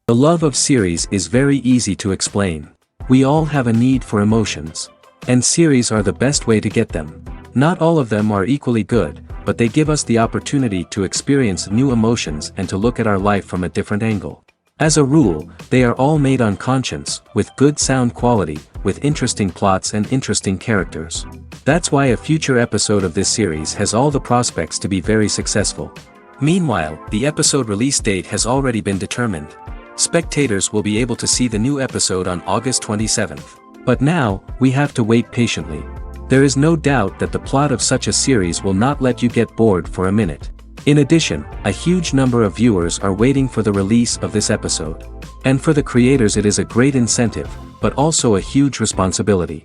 The love of series is very easy to explain. We all have a need for emotions. And series are the best way to get them. Not all of them are equally good, but they give us the opportunity to experience new emotions and to look at our life from a different angle. As a rule, they are all made on conscience, with good sound quality, with interesting plots and interesting characters. That's why a future episode of this series has all the prospects to be very successful. Meanwhile, the episode release date has already been determined. Spectators will be able to see the new episode on August 27th. But now, we have to wait patiently. There is no doubt that the plot of such a series will not let you get bored for a minute. In addition, a huge number of viewers are waiting for the release of this episode. And for the creators it is a great incentive, but also a huge responsibility.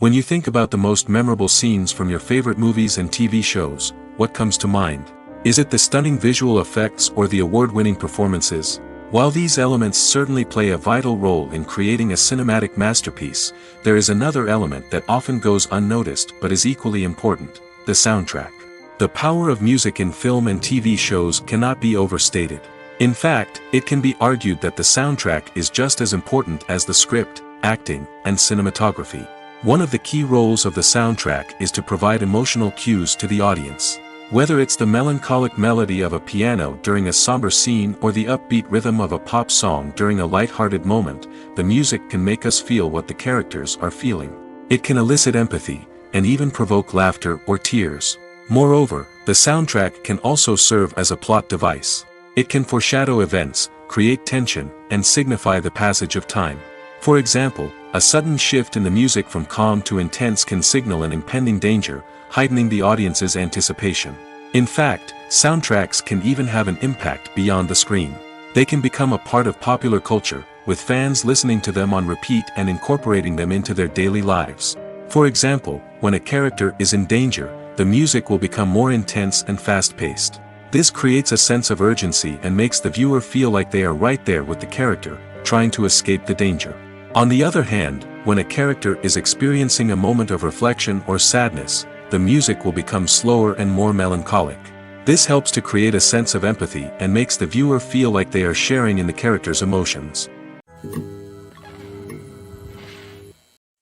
When you think about the most memorable scenes from your favorite movies and TV shows, what comes to mind? Is it the stunning visual effects or the award-winning performances? While these elements certainly play a vital role in creating a cinematic masterpiece, there is another element that often goes unnoticed but is equally important: the soundtrack. The power of music in film and TV shows cannot be overstated. In fact, it can be argued that the soundtrack is just as important as the script, acting, and cinematography. One of the key roles of the soundtrack is to provide emotional cues to the audience. Whether it's the melancholic melody of a piano during a somber scene or the upbeat rhythm of a pop song during a light-hearted moment, the music can make us feel what the characters are feeling. It can elicit empathy, and even provoke laughter or tears. Moreover, the soundtrack can also serve as a plot device. It can foreshadow events, create tension, and signify the passage of time. For example, a sudden shift in the music from calm to intense can signal an impending danger, heightening the audience's anticipation. In fact, soundtracks can even have an impact beyond the screen. They can become a part of popular culture, with fans listening to them on repeat and incorporating them into their daily lives. For example, when a character is in danger, the music will become more intense and fast-paced. This creates a sense of urgency and makes the viewer feel like they are right there with the character, trying to escape the danger. On the other hand, when a character is experiencing a moment of reflection or sadness, the music will become slower and more melancholic. This helps to create a sense of empathy and makes the viewer feel like they are sharing in the character's emotions.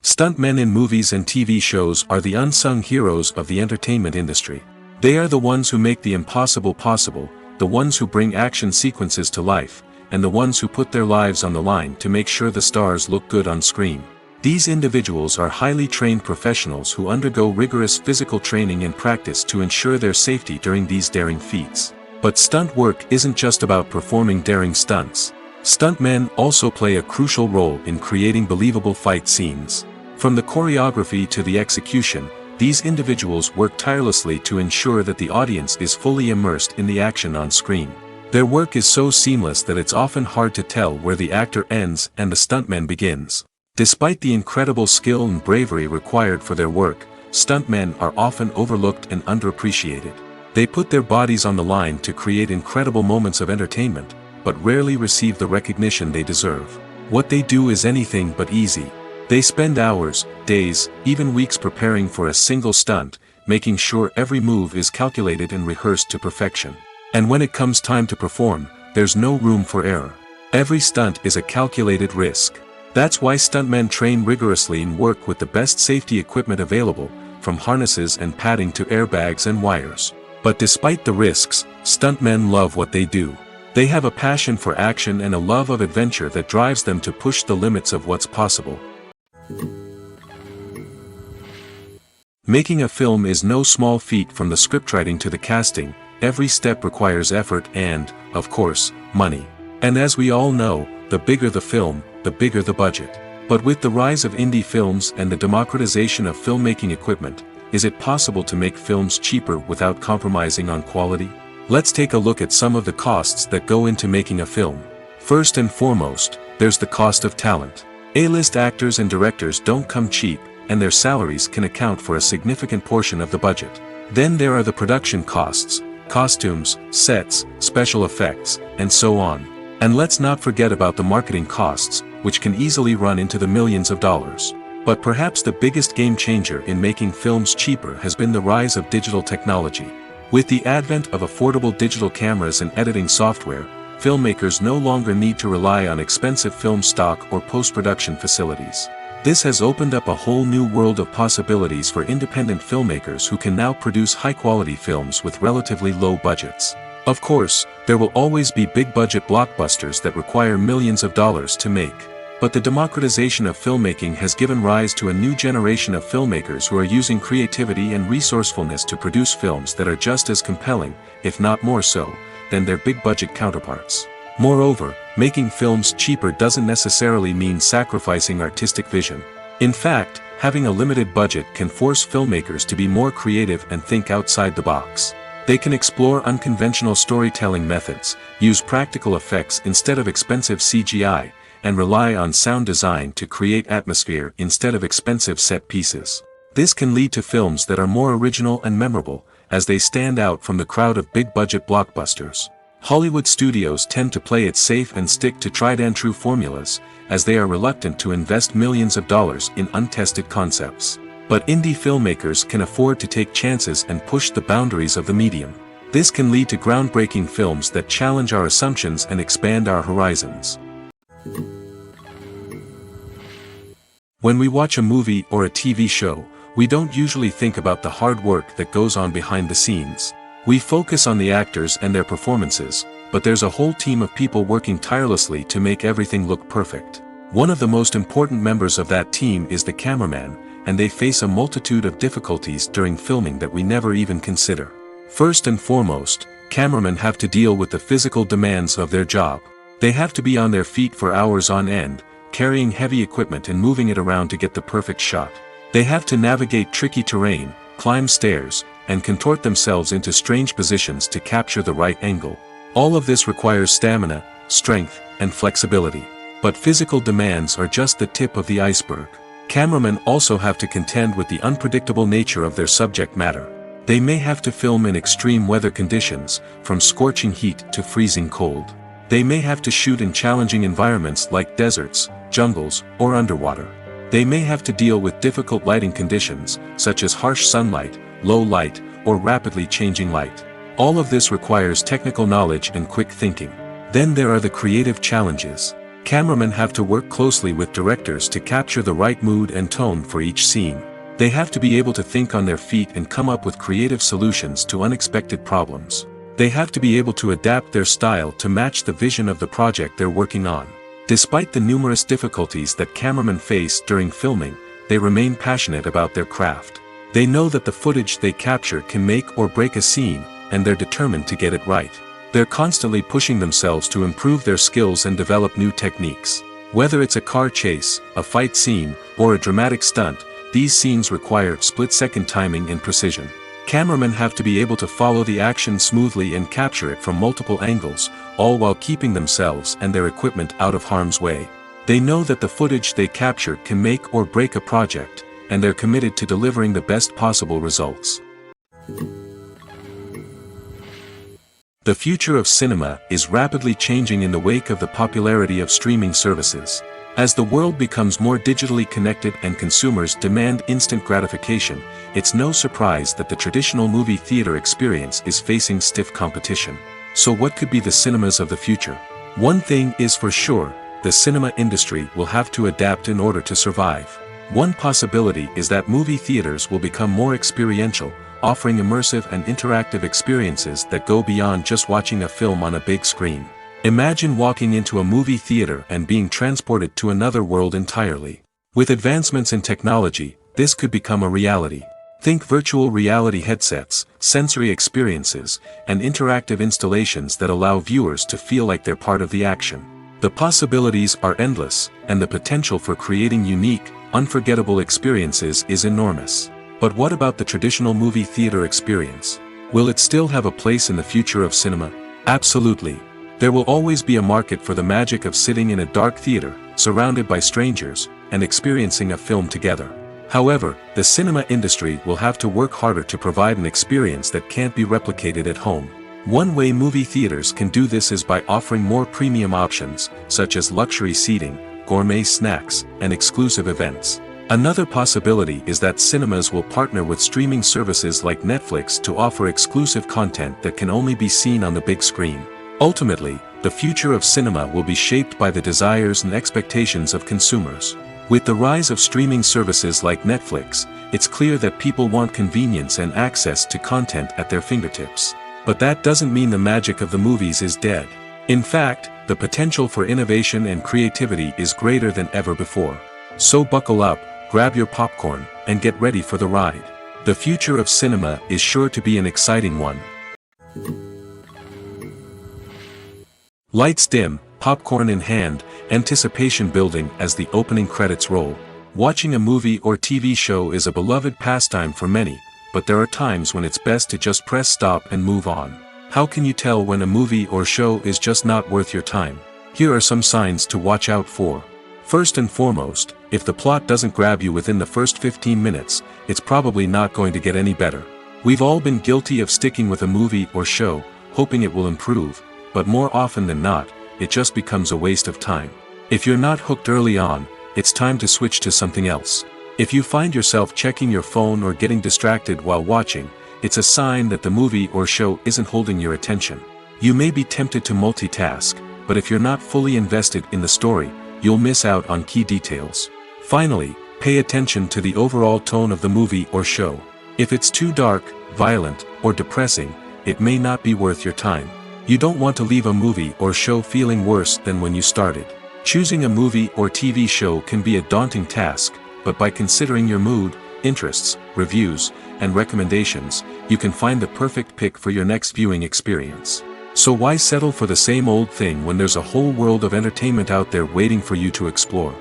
Stuntmen in movies and TV shows are the unsung heroes of the entertainment industry. They are the ones who make the impossible possible, the ones who bring action sequences to life, and the ones who put their lives on the line to make sure the stars look good on screen. These individuals are highly trained professionals who undergo rigorous physical training and practice to ensure their safety during these daring feats. But stunt work isn't just about performing daring stunts. Stuntmen also play a crucial role in creating believable fight scenes. From the choreography to the execution, these individuals work tirelessly to ensure that the audience is fully immersed in the action on screen. Their work is so seamless that it's often hard to tell where the actor ends and the stuntman begins. Despite the incredible skill and bravery required for their work, stuntmen are often overlooked and underappreciated. They put their bodies on the line to create incredible moments of entertainment, but rarely receive the recognition they deserve. What they do is anything but easy. They spend hours, days, even weeks preparing for a single stunt, making sure every move is calculated and rehearsed to perfection. And when it comes time to perform, there's no room for error. Every stunt is a calculated risk. That's why stuntmen train rigorously and work with the best safety equipment available, from harnesses and padding to airbags and wires. But despite the risks, Stuntmen love what they do. They have a passion for action and a love of adventure that drives them to push the limits of what's possible. Making a film is no small feat. From the scriptwriting to the casting, every step requires effort and, of course, money. And as we all know, the bigger the film, the bigger the budget. But with the rise of indie films and the democratization of filmmaking equipment, is it possible to make films cheaper without compromising on quality? Let's take a look at some of the costs that go into making a film. First and foremost, there's the cost of talent. A-list actors and directors don't come cheap, and their salaries can account for a significant portion of the budget. Then there are the production costs, costumes, sets, special effects, and so on. And let's not forget about the marketing costs, which can easily run into the millions of dollars. But perhaps the biggest game changer in making films cheaper has been the rise of digital technology. With the advent of affordable digital cameras and editing software, filmmakers no longer need to rely on expensive film stock or post-production facilities. This has opened up a whole new world of possibilities for independent filmmakers who can now produce high-quality films with relatively low budgets. Of course, there will always be big-budget blockbusters that require millions of dollars to make. But the democratization of filmmaking has given rise to a new generation of filmmakers who are using creativity and resourcefulness to produce films that are just as compelling, if not more so, than their big-budget counterparts. Moreover, making films cheaper doesn't necessarily mean sacrificing artistic vision. In fact, having a limited budget can force filmmakers to be more creative and think outside the box. They can explore unconventional storytelling methods, use practical effects instead of expensive CGI, and rely on sound design to create atmosphere instead of expensive set pieces. This can lead to films that are more original and memorable, as they stand out from the crowd of big-budget blockbusters. Hollywood studios tend to play it safe and stick to tried-and-true formulas, as they are reluctant to invest millions of dollars in untested concepts. But indie filmmakers can afford to take chances and push the boundaries of the medium. This can lead to groundbreaking films that challenge our assumptions and expand our horizons. When we watch a movie or a TV show, we don't usually think about the hard work that goes on behind the scenes. We focus on the actors and their performances, but there's a whole team of people working tirelessly to make everything look perfect. One of the most important members of that team is the cameraman, and they face a multitude of difficulties during filming that we never even consider. First and foremost, cameramen have to deal with the physical demands of their job. They have to be on their feet for hours on end, carrying heavy equipment and moving it around to get the perfect shot. They have to navigate tricky terrain, climb stairs, and contort themselves into strange positions to capture the right angle. All of this requires stamina, strength, and flexibility. But physical demands are just the tip of the iceberg. Cameramen also have to contend with the unpredictable nature of their subject matter. They may have to film in extreme weather conditions, from scorching heat to freezing cold. They may have to shoot in challenging environments like deserts, jungles, or underwater. They may have to deal with difficult lighting conditions, such as harsh sunlight, low light, or rapidly changing light. All of this requires technical knowledge and quick thinking. Then there are the creative challenges. Cameramen have to work closely with directors to capture the right mood and tone for each scene. They have to be able to think on their feet and come up with creative solutions to unexpected problems. They have to be able to adapt their style to match the vision of the project they're working on. Despite the numerous difficulties that cameramen face during filming, they remain passionate about their craft. They know that the footage they capture can make or break a scene, and they're determined to get it right. They're constantly pushing themselves to improve their skills and develop new techniques. Whether it's a car chase, a fight scene, or a dramatic stunt, these scenes require split-second timing and precision. Cameramen have to be able to follow the action smoothly and capture it from multiple angles, all while keeping themselves and their equipment out of harm's way. They know that the footage they capture can make or break a project, and they're committed to delivering the best possible results. The future of cinema is rapidly changing in the wake of the popularity of streaming services. As the world becomes more digitally connected and consumers demand instant gratification, it's no surprise that the traditional movie theater experience is facing stiff competition. So what could be the cinemas of the future? One thing is for sure, the cinema industry will have to adapt in order to survive. One possibility is that movie theaters will become more experiential, offering immersive and interactive experiences that go beyond just watching a film on a big screen. Imagine walking into a movie theater and being transported to another world entirely. With advancements in technology, this could become a reality. Think virtual reality headsets, sensory experiences, and interactive installations that allow viewers to feel like they're part of the action. The possibilities are endless, and the potential for creating unique, unforgettable experiences is enormous. But what about the traditional movie theater experience? Will it still have a place in the future of cinema? Absolutely. There will always be a market for the magic of sitting in a dark theater, surrounded by strangers, and experiencing a film together. However, the cinema industry will have to work harder to provide an experience that can't be replicated at home. One way movie theaters can do this is by offering more premium options, such as luxury seating, gourmet snacks, and exclusive events. Another possibility is that cinemas will partner with streaming services like Netflix to offer exclusive content that can only be seen on the big screen. Ultimately, the future of cinema will be shaped by the desires and expectations of consumers. With the rise of streaming services like Netflix, it's clear that people want convenience and access to content at their fingertips. But that doesn't mean the magic of the movies is dead. In fact, the potential for innovation and creativity is greater than ever before. So buckle up, grab your popcorn, and get ready for the ride. The future of cinema is sure to be an exciting one. Lights dim, popcorn in hand, anticipation building as the opening credits roll. Watching a movie or TV show is a beloved pastime for many, but there are times when it's best to just press stop and move on. How can you tell when a movie or show is just not worth your time? Here are some signs to watch out for. First and foremost, if the plot doesn't grab you within the first 15 minutes, it's probably not going to get any better. We've all been guilty of sticking with a movie or show, hoping it will improve, but more often than not, it just becomes a waste of time. If you're not hooked early on, it's time to switch to something else. If you find yourself checking your phone or getting distracted while watching, it's a sign that the movie or show isn't holding your attention. You may be tempted to multitask, but if you're not fully invested in the story, you'll miss out on key details. Finally, pay attention to the overall tone of the movie or show. If it's too dark, violent, or depressing, it may not be worth your time. You don't want to leave a movie or show feeling worse than when you started. Choosing a movie or TV show can be a daunting task, but by considering your mood, interests, reviews, and recommendations, you can find the perfect pick for your next viewing experience. So why settle for the same old thing when there's a whole world of entertainment out there waiting for you to explore?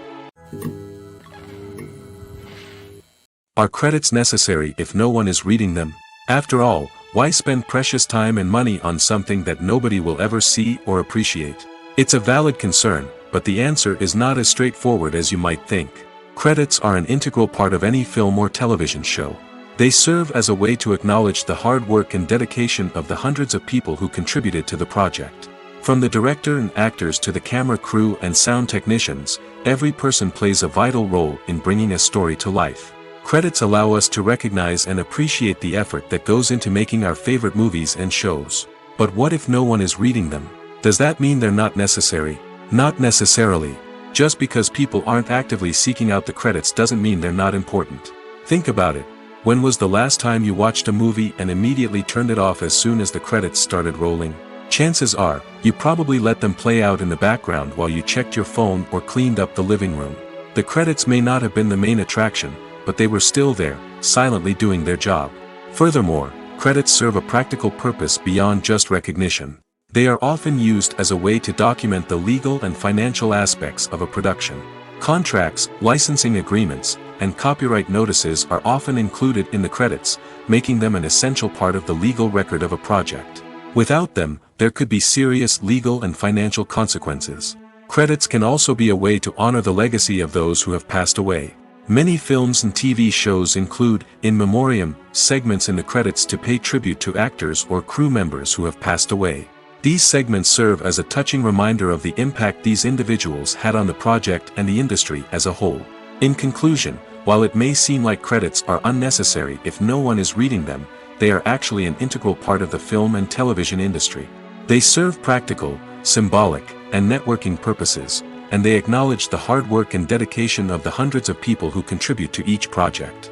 Are credits necessary if no one is reading them? After all, why spend precious time and money on something that nobody will ever see or appreciate? It's a valid concern, but the answer is not as straightforward as you might think. Credits are an integral part of any film or television show. They serve as a way to acknowledge the hard work and dedication of the hundreds of people who contributed to the project. From the director and actors to the camera crew and sound technicians, every person plays a vital role in bringing a story to life. Credits allow us to recognize and appreciate the effort that goes into making our favorite movies and shows. But what if no one is reading them? Does that mean they're not necessary? Not necessarily. Just because people aren't actively seeking out the credits doesn't mean they're not important. Think about it. When was the last time you watched a movie and immediately turned it off as soon as the credits started rolling? Chances are, you probably let them play out in the background while you checked your phone or cleaned up the living room. The credits may not have been the main attraction, but they were still there, silently doing their job. Furthermore, credits serve a practical purpose beyond just recognition. They are often used as a way to document the legal and financial aspects of a production. Contracts, licensing agreements, and copyright notices are often included in the credits, making them an essential part of the legal record of a project. Without them, there could be serious legal and financial consequences. Credits can also be a way to honor the legacy of those who have passed away. Many films and TV shows include, in memoriam, segments in the credits to pay tribute to actors or crew members who have passed away. These segments serve as a touching reminder of the impact these individuals had on the project and the industry as a whole. In conclusion, while it may seem like credits are unnecessary if no one is reading them, they are actually an integral part of the film and television industry. They serve practical, symbolic, and networking purposes, and they acknowledge the hard work and dedication of the hundreds of people who contribute to each project.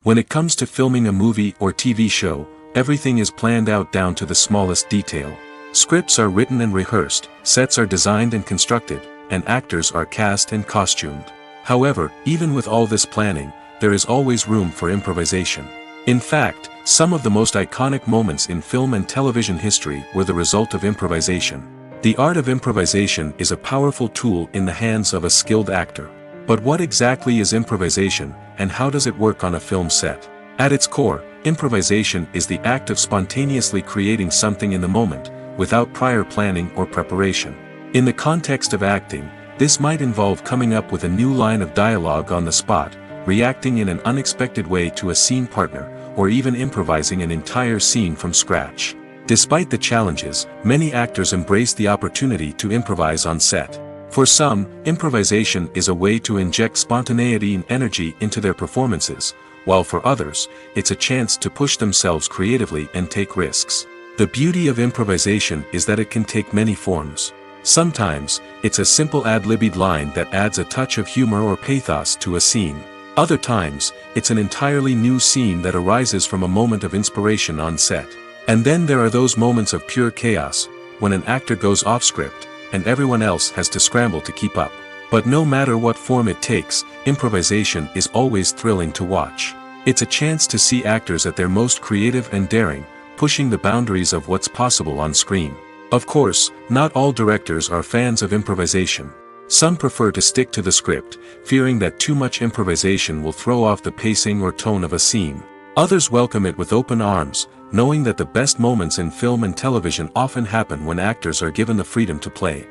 When it comes to filming a movie or TV show, everything is planned out down to the smallest detail. Scripts are written and rehearsed, sets are designed and constructed, and actors are cast and costumed. However, even with all this planning, there is always room for improvisation. In fact, some of the most iconic moments in film and television history were the result of improvisation. The art of improvisation is a powerful tool in the hands of a skilled actor. But what exactly is improvisation, and how does it work on a film set? At its core, improvisation is the act of spontaneously creating something in the moment, without prior planning or preparation. In the context of acting, this might involve coming up with a new line of dialogue on the spot, reacting in an unexpected way to a scene partner, or even improvising an entire scene from scratch. Despite the challenges, many actors embrace the opportunity to improvise on set. For some, improvisation is a way to inject spontaneity and energy into their performances, while for others, it's a chance to push themselves creatively and take risks. The beauty of improvisation is that it can take many forms. Sometimes, it's a simple ad-libbed line that adds a touch of humor or pathos to a scene. Other times, it's an entirely new scene that arises from a moment of inspiration on set. And then there are those moments of pure chaos, when an actor goes off script, and everyone else has to scramble to keep up. But no matter what form it takes, improvisation is always thrilling to watch. It's a chance to see actors at their most creative and daring, pushing the boundaries of what's possible on screen. Of course, not all directors are fans of improvisation. Some prefer to stick to the script, fearing that too much improvisation will throw off the pacing or tone of a scene. Others welcome it with open arms, knowing that the best moments in film and television often happen when actors are given the freedom to play.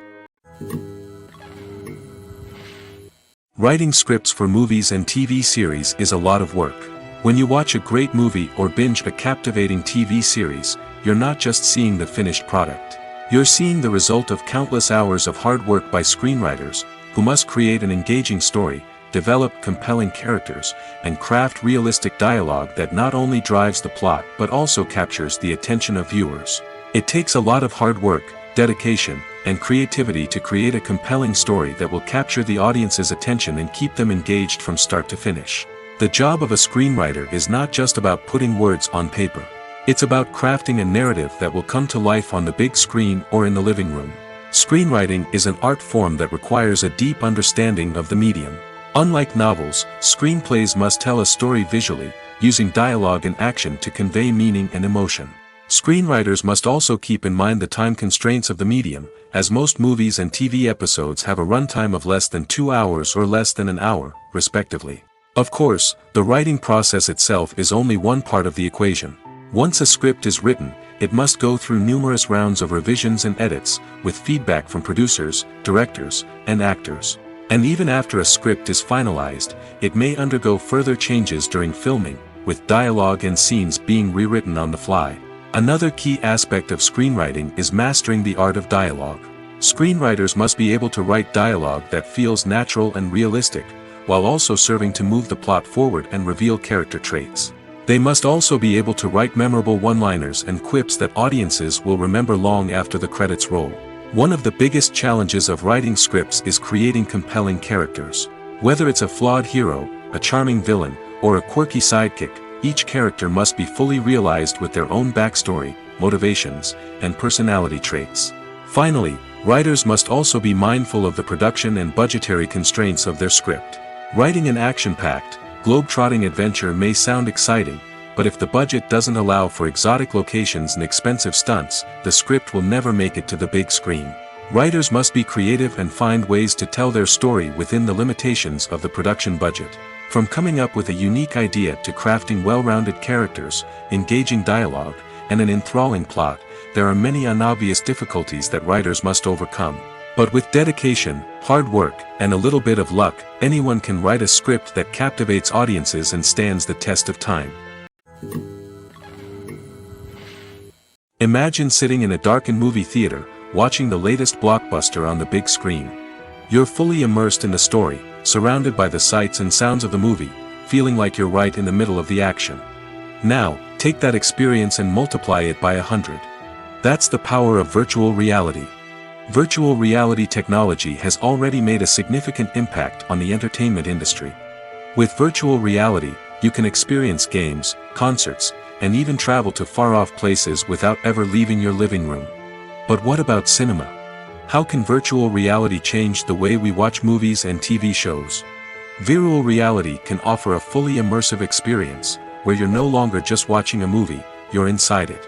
Writing scripts for movies and TV series is a lot of work. When you watch a great movie or binge a captivating TV series, you're not just seeing the finished product. You're seeing the result of countless hours of hard work by screenwriters, who must create an engaging story, develop compelling characters, and craft realistic dialogue that not only drives the plot but also captures the attention of viewers. It takes a lot of hard work, dedication, and creativity to create a compelling story that will capture the audience's attention and keep them engaged from start to finish. The job of a screenwriter is not just about putting words on paper. It's about crafting a narrative that will come to life on the big screen or in the living room. Screenwriting is an art form that requires a deep understanding of the medium. Unlike novels, screenplays must tell a story visually, using dialogue and action to convey meaning and emotion. Screenwriters must also keep in mind the time constraints of the medium, as most movies and TV episodes have a runtime of less than 2 hours or less than an hour, respectively. Of course, the writing process itself is only one part of the equation. Once a script is written, it must go through numerous rounds of revisions and edits, with feedback from producers, directors, and actors. And even after a script is finalized, it may undergo further changes during filming, with dialogue and scenes being rewritten on the fly. Another key aspect of screenwriting is mastering the art of dialogue. Screenwriters must be able to write dialogue that feels natural and realistic, while also serving to move the plot forward and reveal character traits. They must also be able to write memorable one-liners and quips that audiences will remember long after the credits roll. One of the biggest challenges of writing scripts is creating compelling characters. Whether it's a flawed hero, a charming villain, or a quirky sidekick, each character must be fully realized with their own backstory, motivations, and personality traits. Finally, writers must also be mindful of the production and budgetary constraints of their script. Writing an action-packed, globe-trotting adventure may sound exciting, but if the budget doesn't allow for exotic locations and expensive stunts, the script will never make it to the big screen. Writers must be creative and find ways to tell their story within the limitations of the production budget. From coming up with a unique idea to crafting well-rounded characters, engaging dialogue, and an enthralling plot, there are many unobvious difficulties that writers must overcome. But with dedication, hard work, and a little bit of luck, anyone can write a script that captivates audiences and stands the test of time. Imagine sitting in a darkened movie theater, watching the latest blockbuster on the big screen. You're fully immersed in the story, surrounded by the sights and sounds of the movie, feeling like you're right in the middle of the action. Now, take that experience and multiply it by 100. That's the power of virtual reality. Virtual reality technology has already made a significant impact on the entertainment industry. With virtual reality, you can experience games, concerts, and even travel to far-off places without ever leaving your living room. But what about cinema? How can virtual reality change the way we watch movies and TV shows? Virtual reality can offer a fully immersive experience, where you're no longer just watching a movie, you're inside it.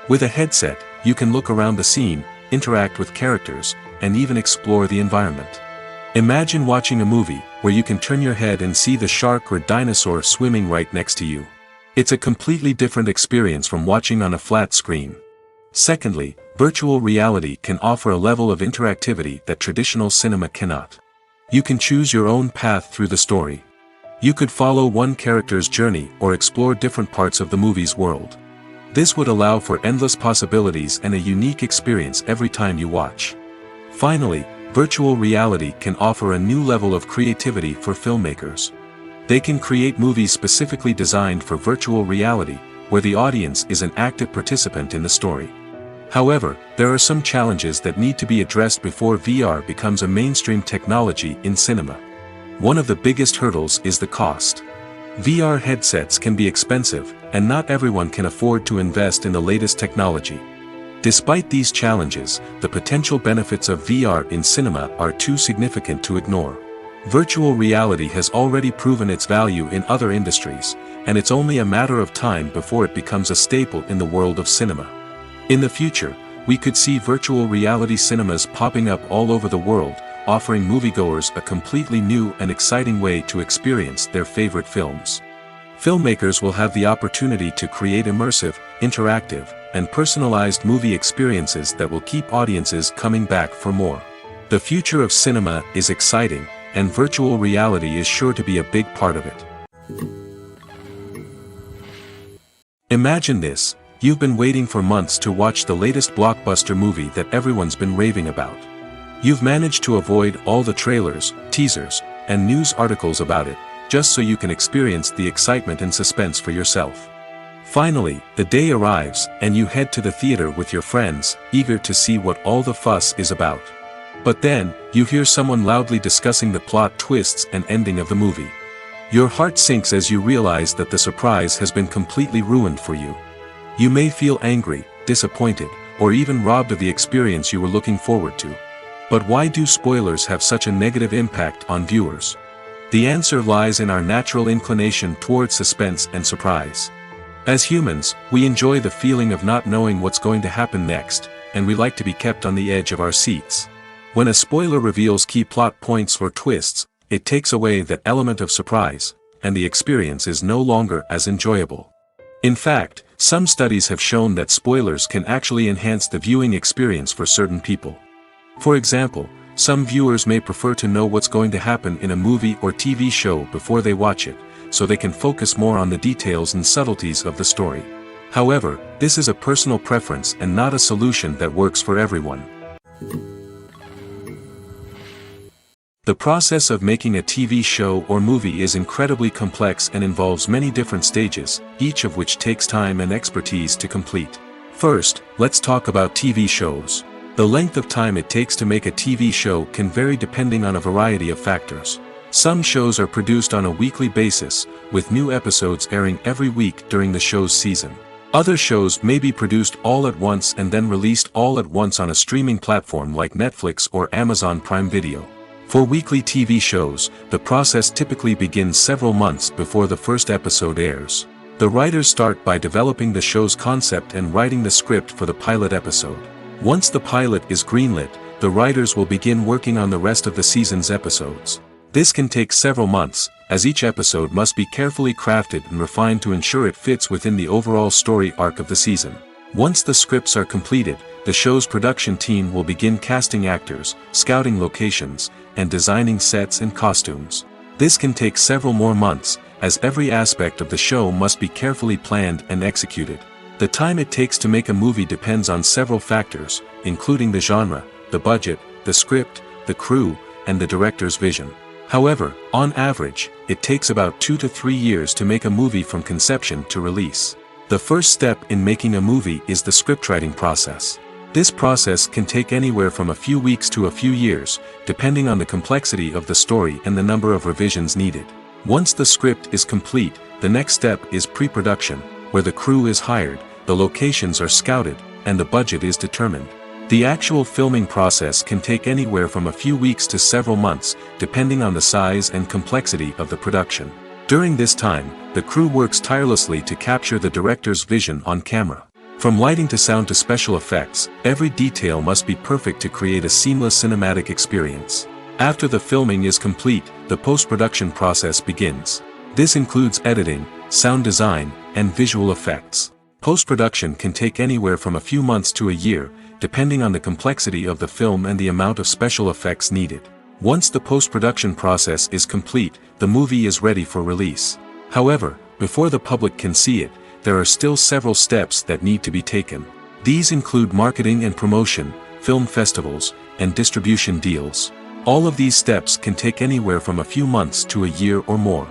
With a headset, you can look around the scene, interact with characters, and even explore the environment. Imagine watching a movie, where you can turn your head and see the shark or dinosaur swimming right next to you. It's a completely different experience from watching on a flat screen. Secondly, virtual reality can offer a level of interactivity that traditional cinema cannot. You can choose your own path through the story. You could follow one character's journey or explore different parts of the movie's world. This would allow for endless possibilities and a unique experience every time you watch. Finally, virtual reality can offer a new level of creativity for filmmakers. They can create movies specifically designed for virtual reality, where the audience is an active participant in the story. However, there are some challenges that need to be addressed before VR becomes a mainstream technology in cinema. One of the biggest hurdles is the cost. VR headsets can be expensive, and not everyone can afford to invest in the latest technology. Despite these challenges, the potential benefits of VR in cinema are too significant to ignore. Virtual reality has already proven its value in other industries, and it's only a matter of time before it becomes a staple in the world of cinema. In the future, we could see virtual reality cinemas popping up all over the world, offering moviegoers a completely new and exciting way to experience their favorite films. Filmmakers will have the opportunity to create immersive, interactive, and personalized movie experiences that will keep audiences coming back for more. The future of cinema is exciting, and virtual reality is sure to be a big part of it. Imagine this. You've been waiting for months to watch the latest blockbuster movie that everyone's been raving about. You've managed to avoid all the trailers, teasers, and news articles about it, just so you can experience the excitement and suspense for yourself. Finally, the day arrives, and you head to the theater with your friends, eager to see what all the fuss is about. But then, you hear someone loudly discussing the plot twists and ending of the movie. Your heart sinks as you realize that the surprise has been completely ruined for you. You may feel angry, disappointed, or even robbed of the experience you were looking forward to. But why do spoilers have such a negative impact on viewers? The answer lies in our natural inclination toward suspense and surprise. As humans, we enjoy the feeling of not knowing what's going to happen next, and we like to be kept on the edge of our seats. When a spoiler reveals key plot points or twists, it takes away that element of surprise, and the experience is no longer as enjoyable. In fact, some studies have shown that spoilers can actually enhance the viewing experience for certain people. For example, some viewers may prefer to know what's going to happen in a movie or TV show before they watch it, so they can focus more on the details and subtleties of the story. However, this is a personal preference and not a solution that works for everyone. The process of making a TV show or movie is incredibly complex and involves many different stages, each of which takes time and expertise to complete. First, let's talk about TV shows. The length of time it takes to make a TV show can vary depending on a variety of factors. Some shows are produced on a weekly basis, with new episodes airing every week during the show's season. Other shows may be produced all at once and then released all at once on a streaming platform like Netflix or Amazon Prime Video. For weekly TV shows, the process typically begins several months before the first episode airs. The writers start by developing the show's concept and writing the script for the pilot episode. Once the pilot is greenlit, the writers will begin working on the rest of the season's episodes. This can take several months, as each episode must be carefully crafted and refined to ensure it fits within the overall story arc of the season. Once the scripts are completed, the show's production team will begin casting actors, scouting locations, and designing sets and costumes. This can take several more months, as every aspect of the show must be carefully planned and executed. The time it takes to make a movie depends on several factors, including the genre, the budget, the script, the crew, and the director's vision. However, on average, it takes about 2 to 3 years to make a movie from conception to release. The first step in making a movie is the scriptwriting process. This process can take anywhere from a few weeks to a few years, depending on the complexity of the story and the number of revisions needed. Once the script is complete, the next step is pre-production, where the crew is hired, the locations are scouted, and the budget is determined. The actual filming process can take anywhere from a few weeks to several months, depending on the size and complexity of the production. During this time, the crew works tirelessly to capture the director's vision on camera. From lighting to sound to special effects, every detail must be perfect to create a seamless cinematic experience. After the filming is complete, the post-production process begins. This includes editing, sound design, and visual effects. Post-production can take anywhere from a few months to a year, depending on the complexity of the film and the amount of special effects needed. Once the post-production process is complete, the movie is ready for release. However, before the public can see it, there are still several steps that need to be taken. These include marketing and promotion, film festivals, and distribution deals. All of these steps can take anywhere from a few months to a year or more.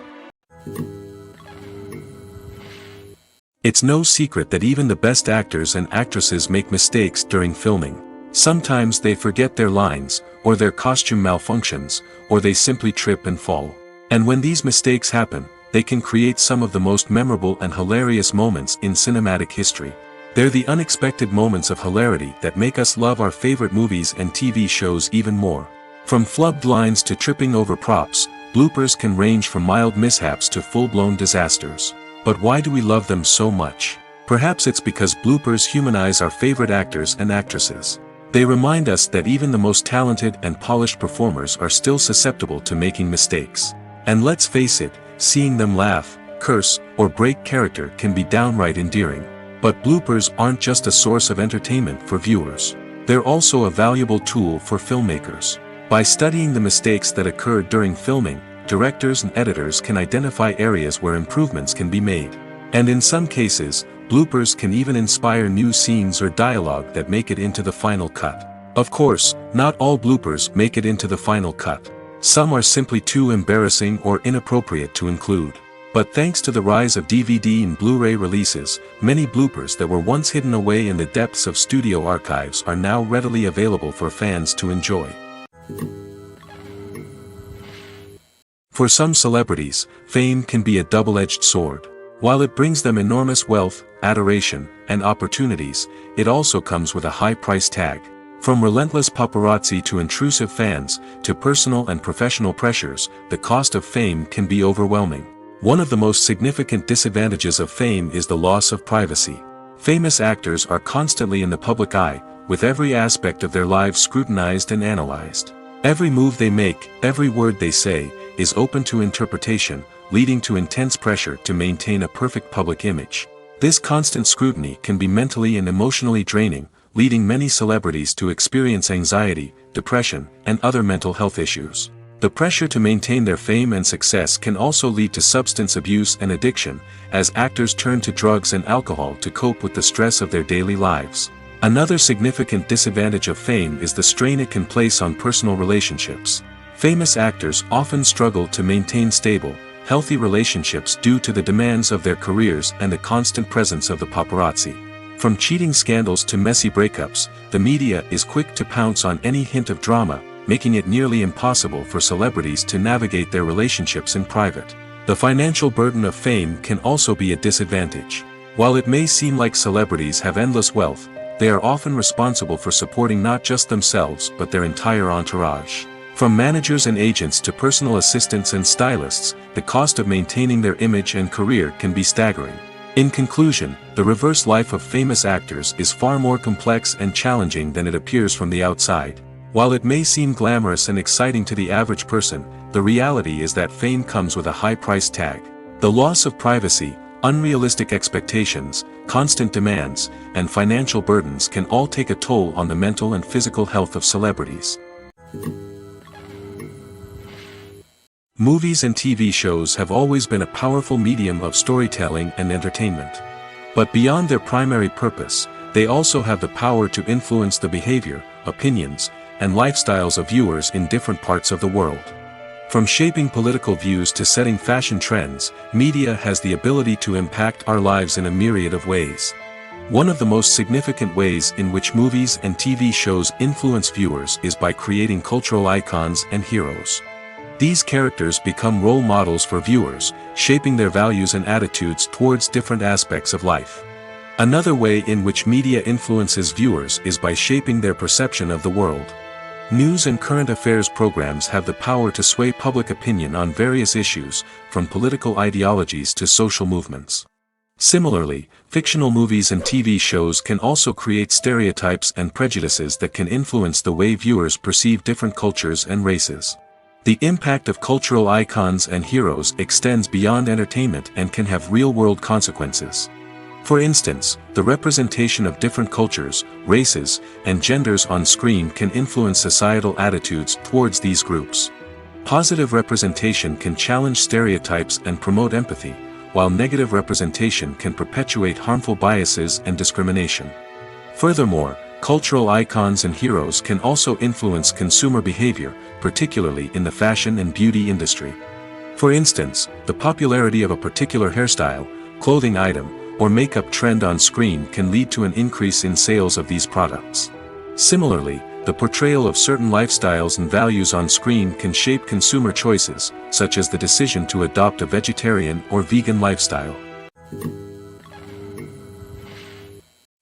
It's no secret that even the best actors and actresses make mistakes during filming. Sometimes they forget their lines, or their costume malfunctions, or they simply trip and fall. And when these mistakes happen, they can create some of the most memorable and hilarious moments in cinematic history. They're the unexpected moments of hilarity that make us love our favorite movies and TV shows even more. From flubbed lines to tripping over props, bloopers can range from mild mishaps to full-blown disasters. But why do we love them so much? Perhaps it's because bloopers humanize our favorite actors and actresses. They remind us that even the most talented and polished performers are still susceptible to making mistakes. And let's face it, seeing them laugh, curse, or break character can be downright endearing. But bloopers aren't just a source of entertainment for viewers. They're also a valuable tool for filmmakers. By studying the mistakes that occurred during filming, directors and editors can identify areas where improvements can be made. And in some cases, bloopers can even inspire new scenes or dialogue that make it into the final cut. Of course, not all bloopers make it into the final cut. Some are simply too embarrassing or inappropriate to include. But thanks to the rise of DVD and Blu-ray releases, many bloopers that were once hidden away in the depths of studio archives are now readily available for fans to enjoy. For some celebrities, fame can be a double-edged sword. While it brings them enormous wealth, adoration, and opportunities, it also comes with a high price tag. From relentless paparazzi to intrusive fans, to personal and professional pressures, the cost of fame can be overwhelming. One of the most significant disadvantages of fame is the loss of privacy. Famous actors are constantly in the public eye, with every aspect of their lives scrutinized and analyzed. Every move they make, every word they say, is open to interpretation, leading to intense pressure to maintain a perfect public image. This constant scrutiny can be mentally and emotionally draining, leading many celebrities to experience anxiety, depression, and other mental health issues. The pressure to maintain their fame and success can also lead to substance abuse and addiction, as actors turn to drugs and alcohol to cope with the stress of their daily lives. Another significant disadvantage of fame is the strain it can place on personal relationships. Famous actors often struggle to maintain stable, healthy relationships due to the demands of their careers and the constant presence of the paparazzi. From cheating scandals to messy breakups, the media is quick to pounce on any hint of drama, making it nearly impossible for celebrities to navigate their relationships in private. The financial burden of fame can also be a disadvantage. While it may seem like celebrities have endless wealth, they are often responsible for supporting not just themselves but their entire entourage. From managers and agents to personal assistants and stylists, the cost of maintaining their image and career can be staggering. In conclusion, the reverse life of famous actors is far more complex and challenging than it appears from the outside. While it may seem glamorous and exciting to the average person, the reality is that fame comes with a high price tag. The loss of privacy, unrealistic expectations, constant demands, and financial burdens can all take a toll on the mental and physical health of celebrities. Movies and TV shows have always been a powerful medium of storytelling and entertainment. But beyond their primary purpose, they also have the power to influence the behavior, opinions, and lifestyles of viewers in different parts of the world. From shaping political views to setting fashion trends, media has the ability to impact our lives in a myriad of ways. One of the most significant ways in which movies and TV shows influence viewers is by creating cultural icons and heroes. These characters become role models for viewers, shaping their values and attitudes towards different aspects of life. Another way in which media influences viewers is by shaping their perception of the world. News and current affairs programs have the power to sway public opinion on various issues, from political ideologies to social movements. Similarly, fictional movies and TV shows can also create stereotypes and prejudices that can influence the way viewers perceive different cultures and races. The impact of cultural icons and heroes extends beyond entertainment and can have real-world consequences. For instance, the representation of different cultures, races, and genders on screen can influence societal attitudes towards these groups. Positive representation can challenge stereotypes and promote empathy, while negative representation can perpetuate harmful biases and discrimination. Furthermore, cultural icons and heroes can also influence consumer behavior, particularly in the fashion and beauty industry. For instance, the popularity of a particular hairstyle, clothing item, or makeup trend on screen can lead to an increase in sales of these products. Similarly, the portrayal of certain lifestyles and values on screen can shape consumer choices, such as the decision to adopt a vegetarian or vegan lifestyle.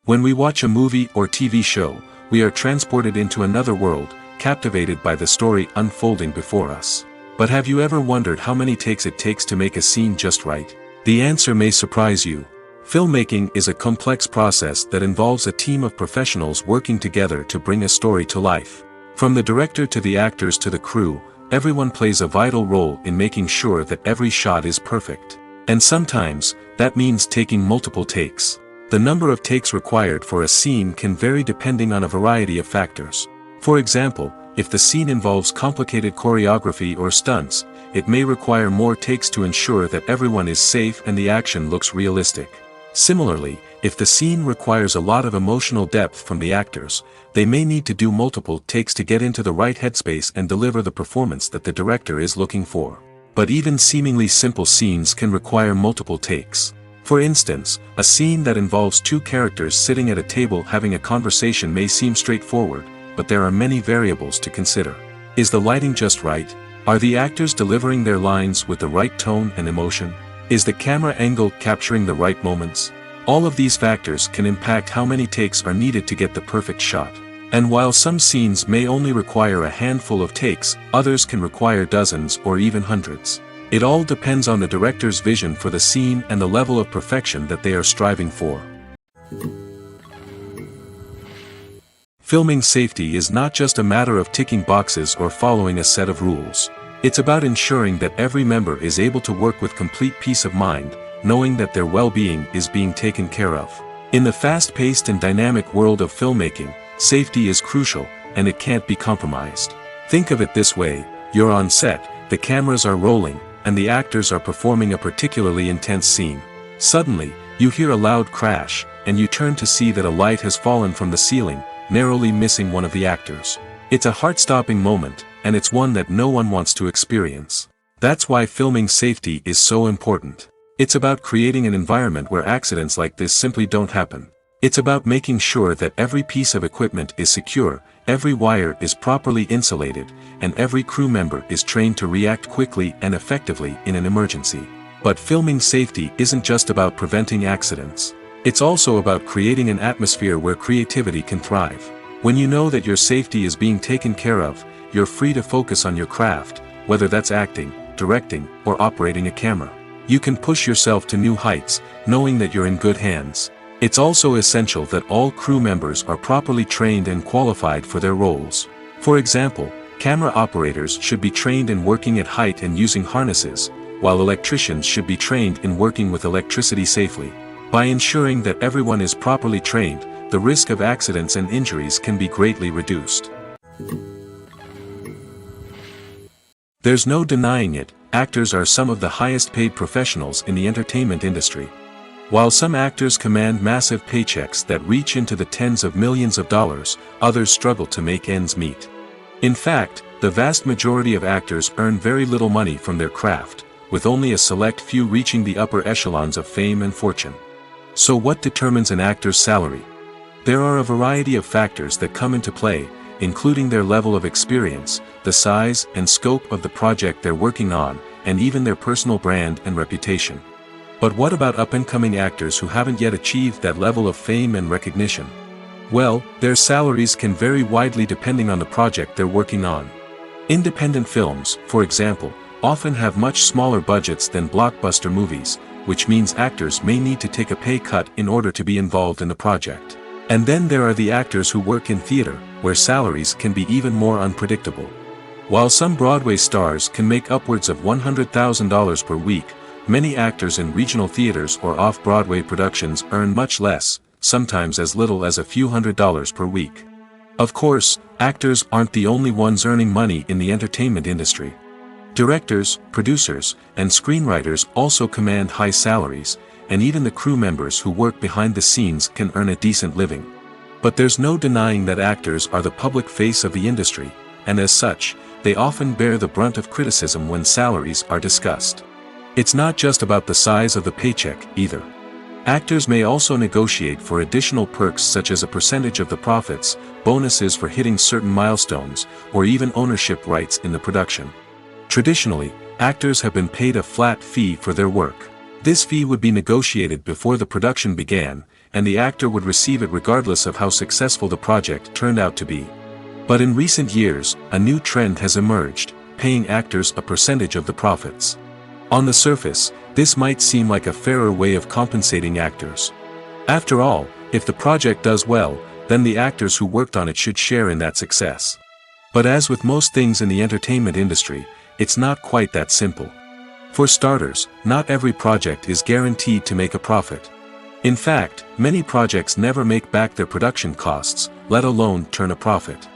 When we watch a movie or TV show, we are transported into another world, captivated by the story unfolding before us. But have you ever wondered how many takes it takes to make a scene just right? The answer may surprise you. Filmmaking is a complex process that involves a team of professionals working together to bring a story to life. From the director to the actors to the crew, everyone plays a vital role in making sure that every shot is perfect. And sometimes, that means taking multiple takes. The number of takes required for a scene can vary depending on a variety of factors. For example, if the scene involves complicated choreography or stunts, it may require more takes to ensure that everyone is safe and the action looks realistic. Similarly, if the scene requires a lot of emotional depth from the actors, they may need to do multiple takes to get into the right headspace and deliver the performance that the director is looking for. But even seemingly simple scenes can require multiple takes. For instance, a scene that involves two characters sitting at a table having a conversation may seem straightforward, but there are many variables to consider. Is the lighting just right? Are the actors delivering their lines with the right tone and emotion? Is the camera angle capturing the right moments? All of these factors can impact how many takes are needed to get the perfect shot. And while some scenes may only require a handful of takes, others can require dozens or even hundreds. It all depends on the director's vision for the scene and the level of perfection that they are striving for. Filming safety is not just a matter of ticking boxes or following a set of rules. It's about ensuring that every member is able to work with complete peace of mind, knowing that their well-being is being taken care of. In the fast-paced and dynamic world of filmmaking, safety is crucial, and it can't be compromised. Think of it this way: you're on set, the cameras are rolling, and the actors are performing a particularly intense scene. Suddenly, you hear a loud crash, and you turn to see that a light has fallen from the ceiling, narrowly missing one of the actors. It's a heart-stopping moment, and it's one that no one wants to experience. That's why filming safety is so important. It's about creating an environment where accidents like this simply don't happen. It's about making sure that every piece of equipment is secure, every wire is properly insulated, and every crew member is trained to react quickly and effectively in an emergency. But filming safety isn't just about preventing accidents. It's also about creating an atmosphere where creativity can thrive. When you know that your safety is being taken care of, you're free to focus on your craft, whether that's acting, directing, or operating a camera. You can push yourself to new heights, knowing that you're in good hands. It's also essential that all crew members are properly trained and qualified for their roles. For example, camera operators should be trained in working at height and using harnesses, while electricians should be trained in working with electricity safely. By ensuring that everyone is properly trained, the risk of accidents and injuries can be greatly reduced. There's no denying it, actors are some of the highest paid professionals in the entertainment industry. While some actors command massive paychecks that reach into the tens of millions of dollars, others struggle to make ends meet. In fact, the vast majority of actors earn very little money from their craft, with only a select few reaching the upper echelons of fame and fortune. So what determines an actor's salary? There are a variety of factors that come into play, including their level of experience, the size and scope of the project they're working on, and even their personal brand and reputation. But what about up-and-coming actors who haven't yet achieved that level of fame and recognition? Well, their salaries can vary widely depending on the project they're working on. Independent films, for example, often have much smaller budgets than blockbuster movies, which means actors may need to take a pay cut in order to be involved in the project. And then there are the actors who work in theater, where salaries can be even more unpredictable. While some Broadway stars can make upwards of $100,000 per week, many actors in regional theaters or off-Broadway productions earn much less, sometimes as little as a few $100s per week. Of course, actors aren't the only ones earning money in the entertainment industry. Directors, producers, and screenwriters also command high salaries, and even the crew members who work behind the scenes can earn a decent living. But there's no denying that actors are the public face of the industry, and as such, they often bear the brunt of criticism when salaries are discussed. It's not just about the size of the paycheck, either. Actors may also negotiate for additional perks such as a percentage of the profits, bonuses for hitting certain milestones, or even ownership rights in the production. Traditionally, actors have been paid a flat fee for their work. This fee would be negotiated before the production began, and the actor would receive it regardless of how successful the project turned out to be. But in recent years, a new trend has emerged, paying actors a percentage of the profits. On the surface, this might seem like a fairer way of compensating actors. After all, if the project does well, then the actors who worked on it should share in that success. But as with most things in the entertainment industry, it's not quite that simple. For starters, not every project is guaranteed to make a profit. In fact, many projects never make back their production costs, let alone turn a profit.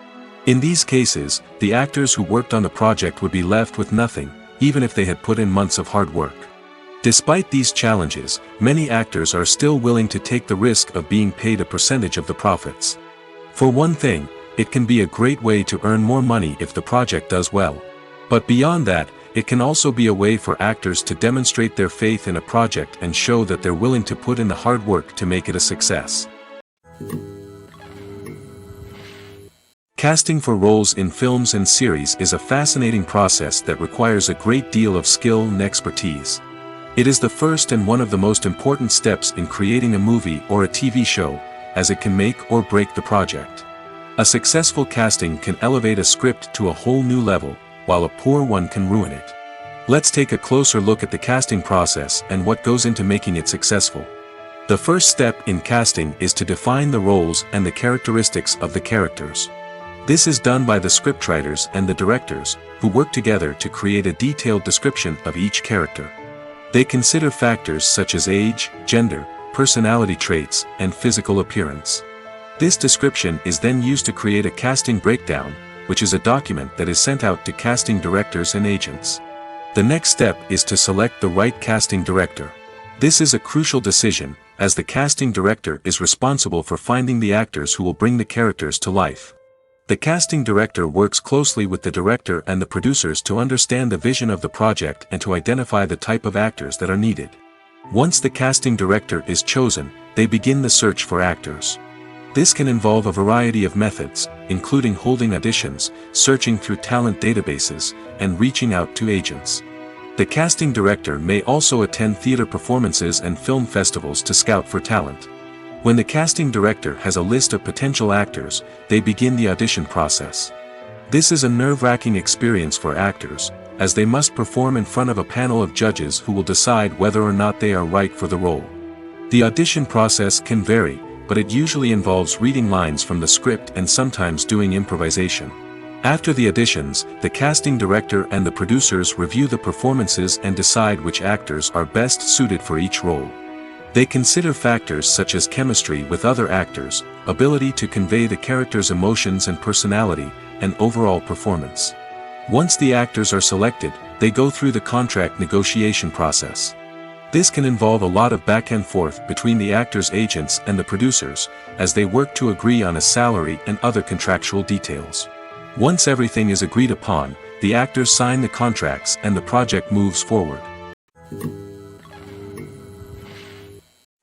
In these cases, the actors who worked on the project would be left with nothing, even if they had put in months of hard work. Despite these challenges, many actors are still willing to take the risk of being paid a percentage of the profits. For one thing, it can be a great way to earn more money if the project does well. But beyond that, it can also be a way for actors to demonstrate their faith in a project and show that they're willing to put in the hard work to make it a success. Casting for roles in films and series is a fascinating process that requires a great deal of skill and expertise. It is the first and one of the most important steps in creating a movie or a TV show, as it can make or break the project. A successful casting can elevate a script to a whole new level, while a poor one can ruin it. Let's take a closer look at the casting process and what goes into making it successful. The first step in casting is to define the roles and the characteristics of the characters. This is done by the scriptwriters and the directors, who work together to create a detailed description of each character. They consider factors such as age, gender, personality traits, and physical appearance. This description is then used to create a casting breakdown, which is a document that is sent out to casting directors and agents. The next step is to select the right casting director. This is a crucial decision, as the casting director is responsible for finding the actors who will bring the characters to life. The casting director works closely with the director and the producers to understand the vision of the project and to identify the type of actors that are needed. Once the casting director is chosen, they begin the search for actors. This can involve a variety of methods, including holding auditions, searching through talent databases, and reaching out to agents. The casting director may also attend theater performances and film festivals to scout for talent. When the casting director has a list of potential actors, they begin the audition process. This is a nerve-wracking experience for actors, as they must perform in front of a panel of judges who will decide whether or not they are right for the role. The audition process can vary, but it usually involves reading lines from the script and sometimes doing improvisation. After the auditions, the casting director and the producers review the performances and decide which actors are best suited for each role. They consider factors such as chemistry with other actors, ability to convey the character's emotions and personality, and overall performance. Once the actors are selected, they go through the contract negotiation process. This can involve a lot of back and forth between the actors' agents and the producers, as they work to agree on a salary and other contractual details. Once everything is agreed upon, the actors sign the contracts and the project moves forward.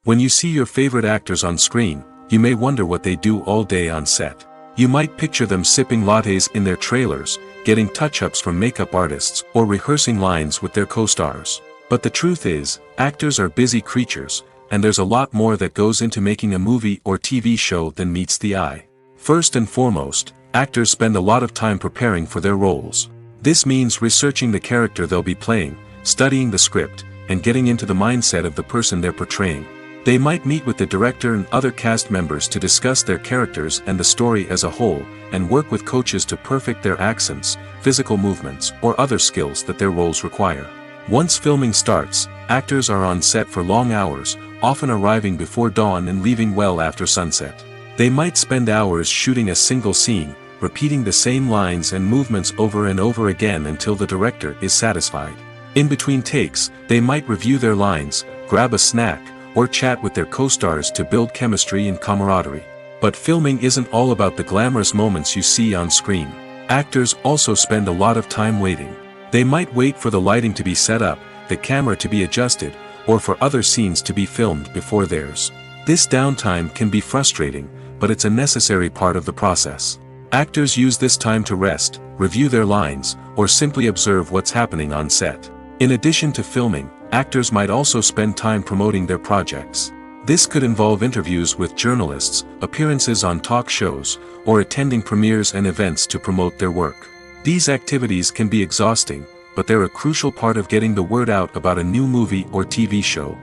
When you see your favorite actors on screen, you may wonder what they do all day on set. You might picture them sipping lattes in their trailers, getting touch-ups from makeup artists, or rehearsing lines with their co-stars. But the truth is, actors are busy creatures, and there's a lot more that goes into making a movie or TV show than meets the eye. First and foremost, actors spend a lot of time preparing for their roles. This means researching the character they'll be playing, studying the script, and getting into the mindset of the person they're portraying. They might meet with the director and other cast members to discuss their characters and the story as a whole, and work with coaches to perfect their accents, physical movements, or other skills that their roles require. Once filming starts, actors are on set for long hours, often arriving before dawn and leaving well after sunset. They might spend hours shooting a single scene, repeating the same lines and movements over and over again until the director is satisfied. In between takes, they might review their lines, grab a snack, or chat with their co-stars to build chemistry and camaraderie. But filming isn't all about the glamorous moments you see on screen. Actors also spend a lot of time waiting. They might wait for the lighting to be set up, the camera to be adjusted, or for other scenes to be filmed before theirs. This downtime can be frustrating, but it's a necessary part of the process. Actors use this time to rest, review their lines, or simply observe what's happening on set. In addition to filming, actors might also spend time promoting their projects. This could involve interviews with journalists, appearances on talk shows, or attending premieres and events to promote their work. These activities can be exhausting, but they're a crucial part of getting the word out about a new movie or TV show.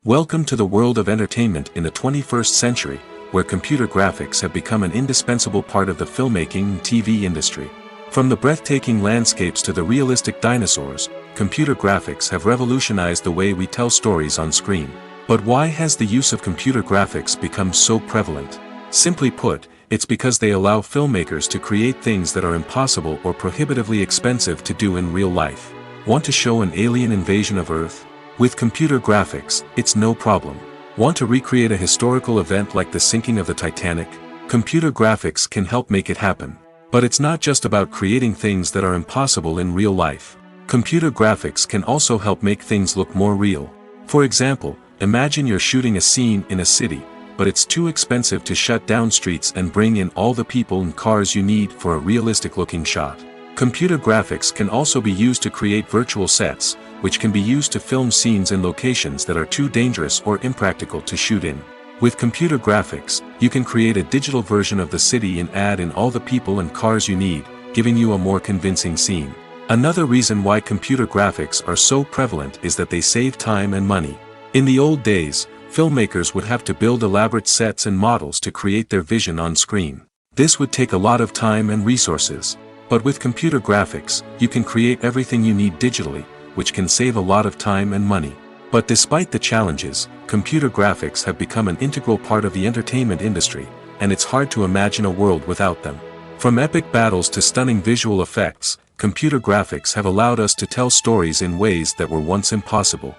Welcome to the world of entertainment in the 21st century, where computer graphics have become an indispensable part of the filmmaking and TV industry. From the breathtaking landscapes to the realistic dinosaurs, computer graphics have revolutionized the way we tell stories on screen. But why has the use of computer graphics become so prevalent? Simply put, it's because they allow filmmakers to create things that are impossible or prohibitively expensive to do in real life. Want to show an alien invasion of Earth? With computer graphics, it's no problem. Want to recreate a historical event like the sinking of the Titanic? Computer graphics can help make it happen. But it's not just about creating things that are impossible in real life. Computer graphics can also help make things look more real. For example, imagine you're shooting a scene in a city, but it's too expensive to shut down streets and bring in all the people and cars you need for a realistic-looking shot. Computer graphics can also be used to create virtual sets, which can be used to film scenes in locations that are too dangerous or impractical to shoot in. With computer graphics, you can create a digital version of the city and add in all the people and cars you need, giving you a more convincing scene. Another reason why computer graphics are so prevalent is that they save time and money. In the old days, filmmakers would have to build elaborate sets and models to create their vision on screen. This would take a lot of time and resources. But with computer graphics, you can create everything you need digitally, which can save a lot of time and money. But despite the challenges, computer graphics have become an integral part of the entertainment industry, and it's hard to imagine a world without them. From epic battles to stunning visual effects, computer graphics have allowed us to tell stories in ways that were once impossible.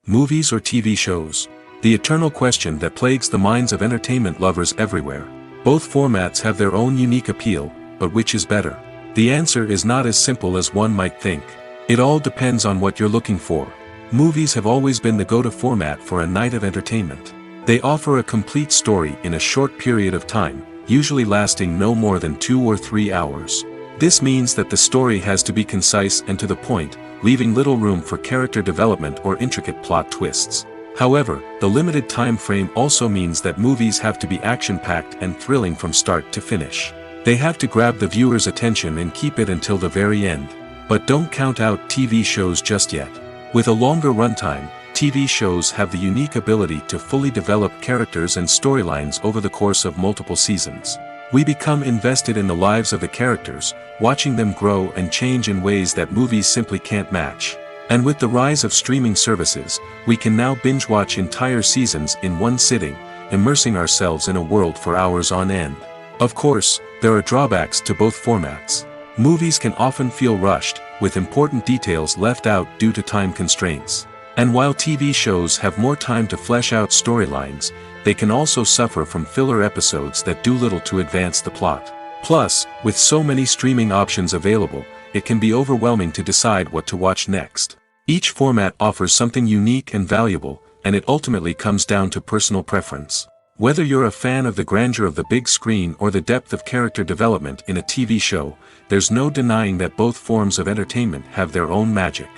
Movies or TV shows? The eternal question that plagues the minds of entertainment lovers everywhere. Both formats have their own unique appeal, but which is better? The answer is not as simple as one might think. It all depends on what you're looking for. Movies have always been the go-to format for a night of entertainment. They offer a complete story in a short period of time, usually lasting no more than 2 or 3 hours. This means that the story has to be concise and to the point, leaving little room for character development or intricate plot twists. However, the limited time frame also means that movies have to be action-packed and thrilling from start to finish. They have to grab the viewer's attention and keep it until the very end. But don't count out TV shows just yet. With a longer runtime, TV shows have the unique ability to fully develop characters and storylines over the course of multiple seasons. We become invested in the lives of the characters, watching them grow and change in ways that movies simply can't match. And with the rise of streaming services, we can now binge-watch entire seasons in one sitting, immersing ourselves in a world for hours on end. Of course, there are drawbacks to both formats. Movies can often feel rushed, with important details left out due to time constraints. And while TV shows have more time to flesh out storylines, they can also suffer from filler episodes that do little to advance the plot. Plus, with so many streaming options available, it can be overwhelming to decide what to watch next. Each format offers something unique and valuable, and it ultimately comes down to personal preference. Whether you're a fan of the grandeur of the big screen or the depth of character development in a TV show, there's no denying that both forms of entertainment have their own magic.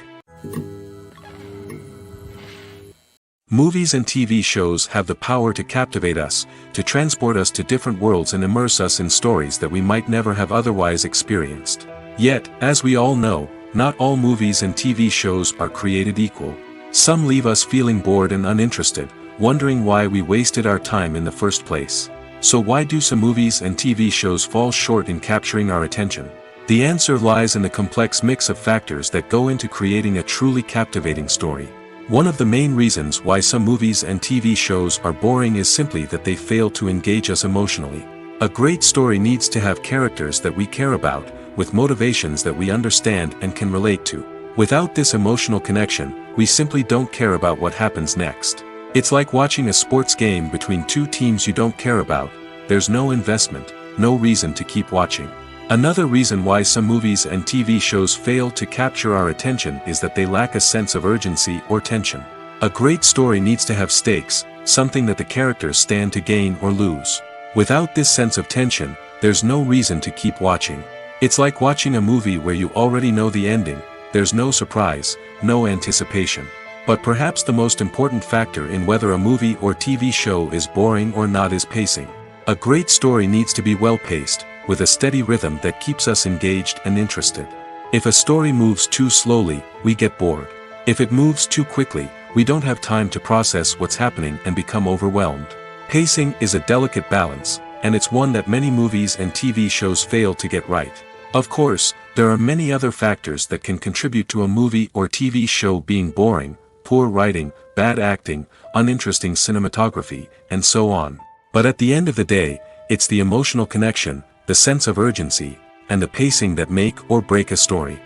Movies and TV shows have the power to captivate us, to transport us to different worlds and immerse us in stories that we might never have otherwise experienced. Yet, as we all know, not all movies and TV shows are created equal. Some leave us feeling bored and uninterested, wondering why we wasted our time in the first place. So why do some movies and TV shows fall short in capturing our attention? The answer lies in the complex mix of factors that go into creating a truly captivating story. One of the main reasons why some movies and TV shows are boring is simply that they fail to engage us emotionally. A great story needs to have characters that we care about, with motivations that we understand and can relate to. Without this emotional connection, we simply don't care about what happens next. It's like watching a sports game between two teams you don't care about. There's no investment, no reason to keep watching. Another reason why some movies and TV shows fail to capture our attention is that they lack a sense of urgency or tension. A great story needs to have stakes, something that the characters stand to gain or lose. Without this sense of tension, there's no reason to keep watching. It's like watching a movie where you already know the ending. There's no surprise, no anticipation. But perhaps the most important factor in whether a movie or TV show is boring or not is pacing. A great story needs to be well-paced, with a steady rhythm that keeps us engaged and interested. If a story moves too slowly, we get bored. If it moves too quickly, we don't have time to process what's happening and become overwhelmed. Pacing is a delicate balance, and it's one that many movies and TV shows fail to get right. Of course, there are many other factors that can contribute to a movie or TV show being boring: poor writing, bad acting, uninteresting cinematography, and so on. But at the end of the day, it's the emotional connection, the sense of urgency, and the pacing that make or break a story.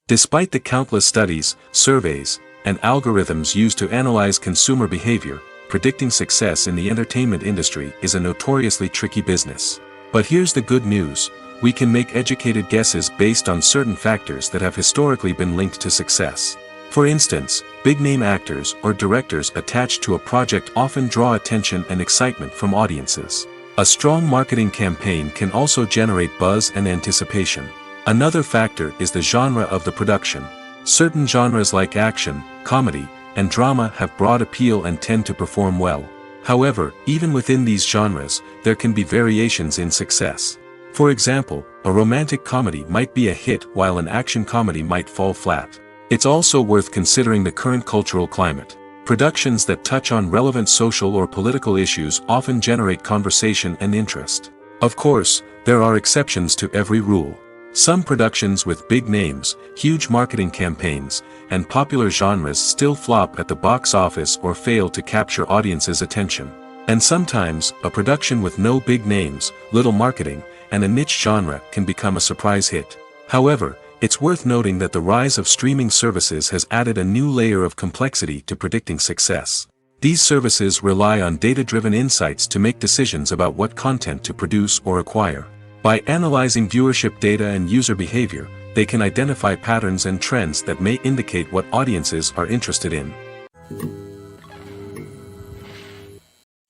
Despite the countless studies, surveys, and algorithms used to analyze consumer behavior, predicting success in the entertainment industry is a notoriously tricky business. But here's the good news: we can make educated guesses based on certain factors that have historically been linked to success. For instance, big-name actors or directors attached to a project often draw attention and excitement from audiences. A strong marketing campaign can also generate buzz and anticipation. Another factor is the genre of the production. Certain genres like action, comedy, and drama have broad appeal and tend to perform well. However, even within these genres, there can be variations in success. For example, a romantic comedy might be a hit while an action comedy might fall flat. It's also worth considering the current cultural climate. Productions that touch on relevant social or political issues often generate conversation and interest. Of course, there are exceptions to every rule. Some productions with big names, huge marketing campaigns, and popular genres still flop at the box office or fail to capture audiences' attention. And sometimes, a production with no big names, little marketing, and a niche genre can become a surprise hit. However, it's worth noting that the rise of streaming services has added a new layer of complexity to predicting success. These services rely on data-driven insights to make decisions about what content to produce or acquire. By analyzing viewership data and user behavior, they can identify patterns and trends that may indicate what audiences are interested in.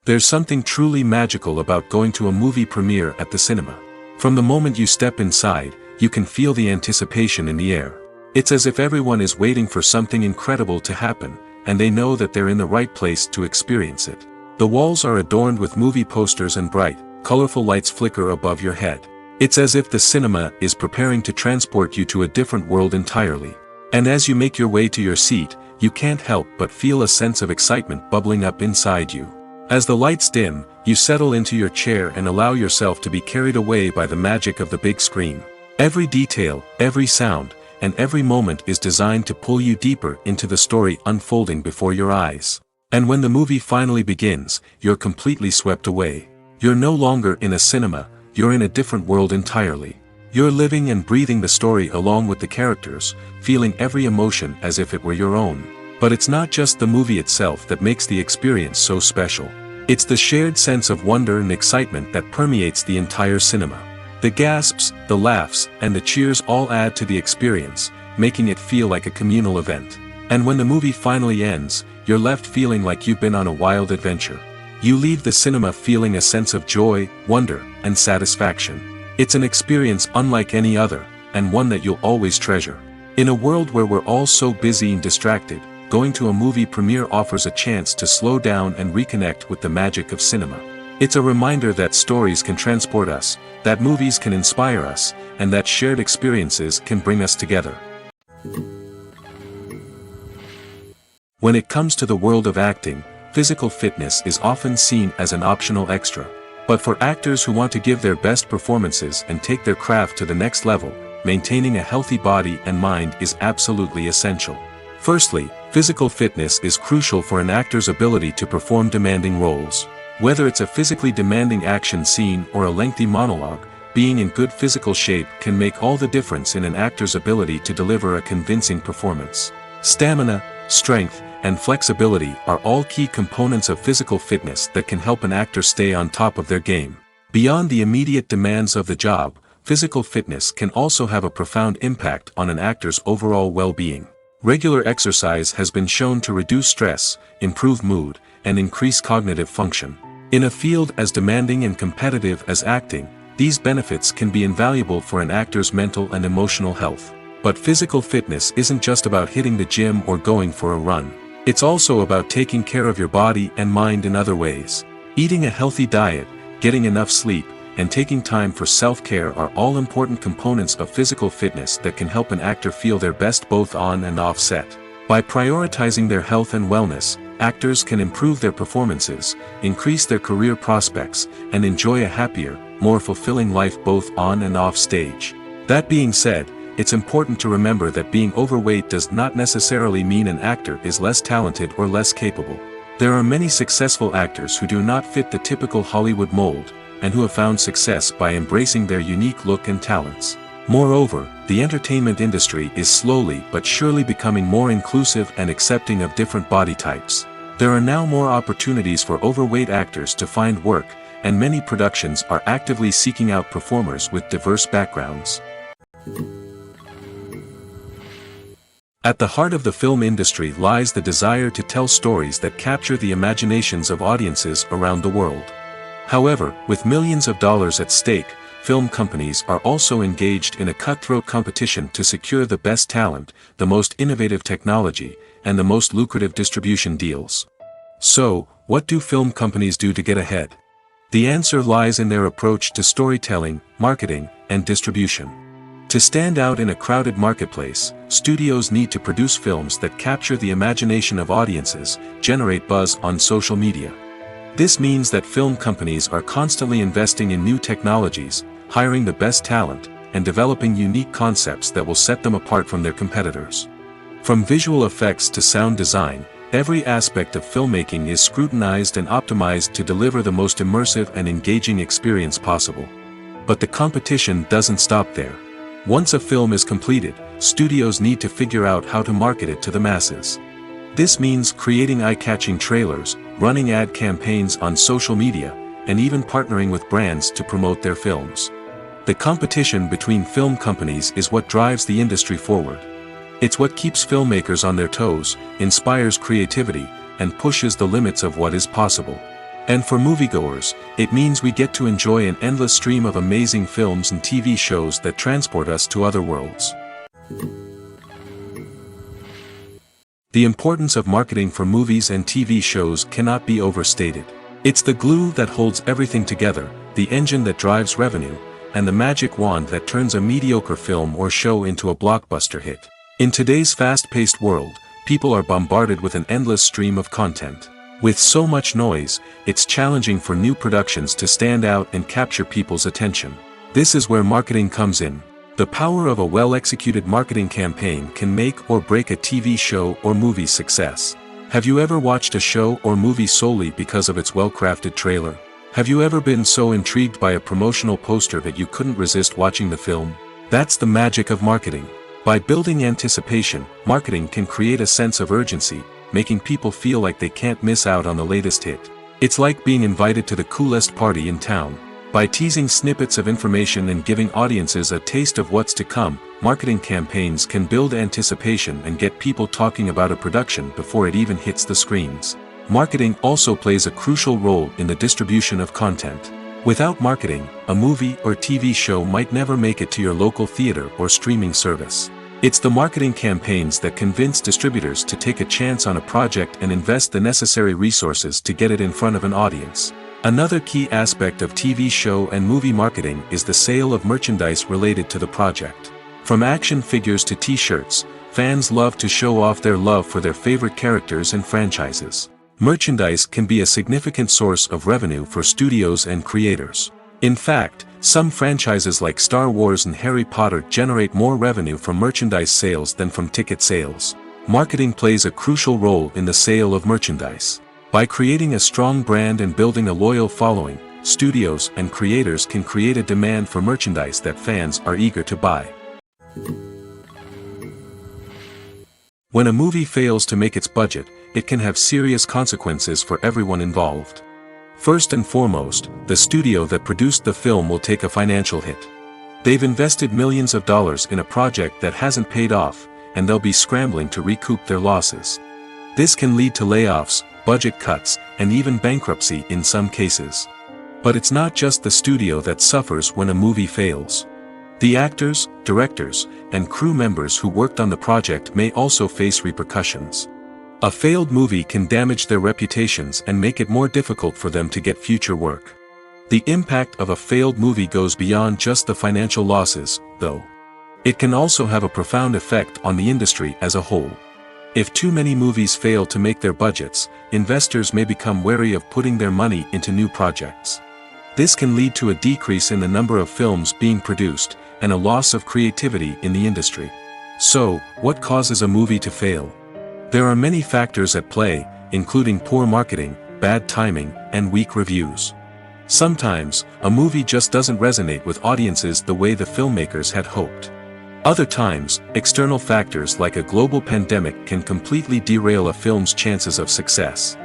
There's something truly magical about going to a movie premiere at the cinema. From the moment you step inside, you can feel the anticipation in the air. It's as if everyone is waiting for something incredible to happen, and they know that they're in the right place to experience it. The walls are adorned with movie posters and bright, colorful lights flicker above your head. It's as if the cinema is preparing to transport you to a different world entirely. And as you make your way to your seat, you can't help but feel a sense of excitement bubbling up inside you. As the lights dim, you settle into your chair and allow yourself to be carried away by the magic of the big screen. Every detail, every sound, and every moment is designed to pull you deeper into the story unfolding before your eyes. And when the movie finally begins, you're completely swept away. You're no longer in a cinema, you're in a different world entirely. You're living and breathing the story along with the characters, feeling every emotion as if it were your own. But it's not just the movie itself that makes the experience so special. It's the shared sense of wonder and excitement that permeates the entire cinema. The gasps, the laughs, and the cheers all add to the experience, making it feel like a communal event. And when the movie finally ends, you're left feeling like you've been on a wild adventure. You leave the cinema feeling a sense of joy, wonder, and satisfaction. It's an experience unlike any other, and one that you'll always treasure. In a world where we're all so busy and distracted, going to a movie premiere offers a chance to slow down and reconnect with the magic of cinema. It's a reminder that stories can transport us, that movies can inspire us, and that shared experiences can bring us together. When it comes to the world of acting, physical fitness is often seen as an optional extra. But for actors who want to give their best performances and take their craft to the next level, maintaining a healthy body and mind is absolutely essential. Firstly, physical fitness is crucial for an actor's ability to perform demanding roles. Whether it's a physically demanding action scene or a lengthy monologue, being in good physical shape can make all the difference in an actor's ability to deliver a convincing performance. Stamina, strength, and flexibility are all key components of physical fitness that can help an actor stay on top of their game. Beyond the immediate demands of the job, physical fitness can also have a profound impact on an actor's overall well-being. Regular exercise has been shown to reduce stress, improve mood, and increase cognitive function. In a field as demanding and competitive as acting, these benefits can be invaluable for an actor's mental and emotional health. But physical fitness isn't just about hitting the gym or going for a run. It's also about taking care of your body and mind in other ways. Eating a healthy diet, getting enough sleep, and taking time for self-care are all important components of physical fitness that can help an actor feel their best both on and off set. By prioritizing their health and wellness, actors can improve their performances, increase their career prospects, and enjoy a happier, more fulfilling life both on and off stage. That being said, it's important to remember that being overweight does not necessarily mean an actor is less talented or less capable. There are many successful actors who do not fit the typical Hollywood mold, and who have found success by embracing their unique look and talents. Moreover, the entertainment industry is slowly but surely becoming more inclusive and accepting of different body types. There are now more opportunities for overweight actors to find work, and many productions are actively seeking out performers with diverse backgrounds. At the heart of the film industry lies the desire to tell stories that capture the imaginations of audiences around the world. However, with millions of dollars at stake, film companies are also engaged in a cutthroat competition to secure the best talent, the most innovative technology, and the most lucrative distribution deals. So, what do film companies do to get ahead? The answer lies in their approach to storytelling, marketing, and distribution. To stand out in a crowded marketplace, studios need to produce films that capture the imagination of audiences, generate buzz on social media. This means that film companies are constantly investing in new technologies, hiring the best talent, and developing unique concepts that will set them apart from their competitors. From visual effects to sound design, every aspect of filmmaking is scrutinized and optimized to deliver the most immersive and engaging experience possible. But the competition doesn't stop there. Once a film is completed, studios need to figure out how to market it to the masses. This means creating eye-catching trailers, running ad campaigns on social media, and even partnering with brands to promote their films. The competition between film companies is what drives the industry forward. It's what keeps filmmakers on their toes, inspires creativity, and pushes the limits of what is possible. And for moviegoers, it means we get to enjoy an endless stream of amazing films and TV shows that transport us to other worlds. The importance of marketing for movies and TV shows cannot be overstated. It's the glue that holds everything together, the engine that drives revenue, and the magic wand that turns a mediocre film or show into a blockbuster hit. In today's fast-paced world, people are bombarded with an endless stream of content. With so much noise, it's challenging for new productions to stand out and capture people's attention. This is where marketing comes in. The power of a well-executed marketing campaign can make or break a TV show or movie's success. Have you ever watched a show or movie solely because of its well-crafted trailer? Have you ever been so intrigued by a promotional poster that you couldn't resist watching the film? That's the magic of marketing. By building anticipation, marketing can create a sense of urgency, making people feel like they can't miss out on the latest hit. It's like being invited to the coolest party in town. By teasing snippets of information and giving audiences a taste of what's to come, marketing campaigns can build anticipation and get people talking about a production before it even hits the screens. Marketing also plays a crucial role in the distribution of content. Without marketing, a movie or TV show might never make it to your local theater or streaming service. It's the marketing campaigns that convince distributors to take a chance on a project and invest the necessary resources to get it in front of an audience. Another key aspect of TV show and movie marketing is the sale of merchandise related to the project. From action figures to t-shirts, fans love to show off their love for their favorite characters and franchises. Merchandise can be a significant source of revenue for studios and creators. In fact, some franchises like Star Wars and Harry Potter generate more revenue from merchandise sales than from ticket sales. Marketing plays a crucial role in the sale of merchandise. By creating a strong brand and building a loyal following, studios and creators can create a demand for merchandise that fans are eager to buy. When a movie fails to make its budget, it can have serious consequences for everyone involved. First and foremost, the studio that produced the film will take a financial hit. They've invested millions of dollars in a project that hasn't paid off, and they'll be scrambling to recoup their losses. This can lead to layoffs, budget cuts, and even bankruptcy in some cases. But it's not just the studio that suffers when a movie fails. The actors, directors, and crew members who worked on the project may also face repercussions. A failed movie can damage their reputations and make it more difficult for them to get future work. The impact of a failed movie goes beyond just the financial losses, though. It can also have a profound effect on the industry as a whole. If too many movies fail to make their budgets, investors may become wary of putting their money into new projects. This can lead to a decrease in the number of films being produced, and a loss of creativity in the industry. So, what causes a movie to fail? There are many factors at play, including poor marketing, bad timing, and weak reviews. Sometimes, a movie just doesn't resonate with audiences the way the filmmakers had hoped. Other times, external factors like a global pandemic can completely derail a film's chances of success.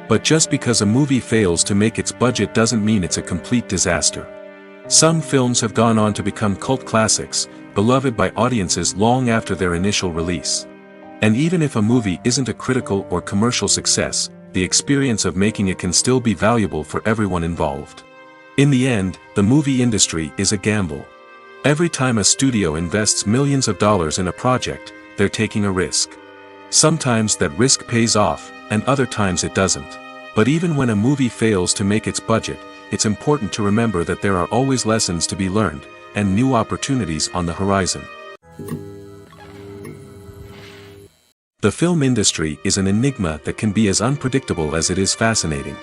But just because a movie fails to make its budget doesn't mean it's a complete disaster. Some films have gone on to become cult classics, beloved by audiences long after their initial release. And even if a movie isn't a critical or commercial success, the experience of making it can still be valuable for everyone involved. In the end, the movie industry is a gamble. Every time a studio invests millions of dollars in a project, they're taking a risk. Sometimes that risk pays off, and other times it doesn't. But even when a movie fails to make its budget, it's important to remember that there are always lessons to be learned, and new opportunities on the horizon. The film industry is an enigma that can be as unpredictable as it is fascinating.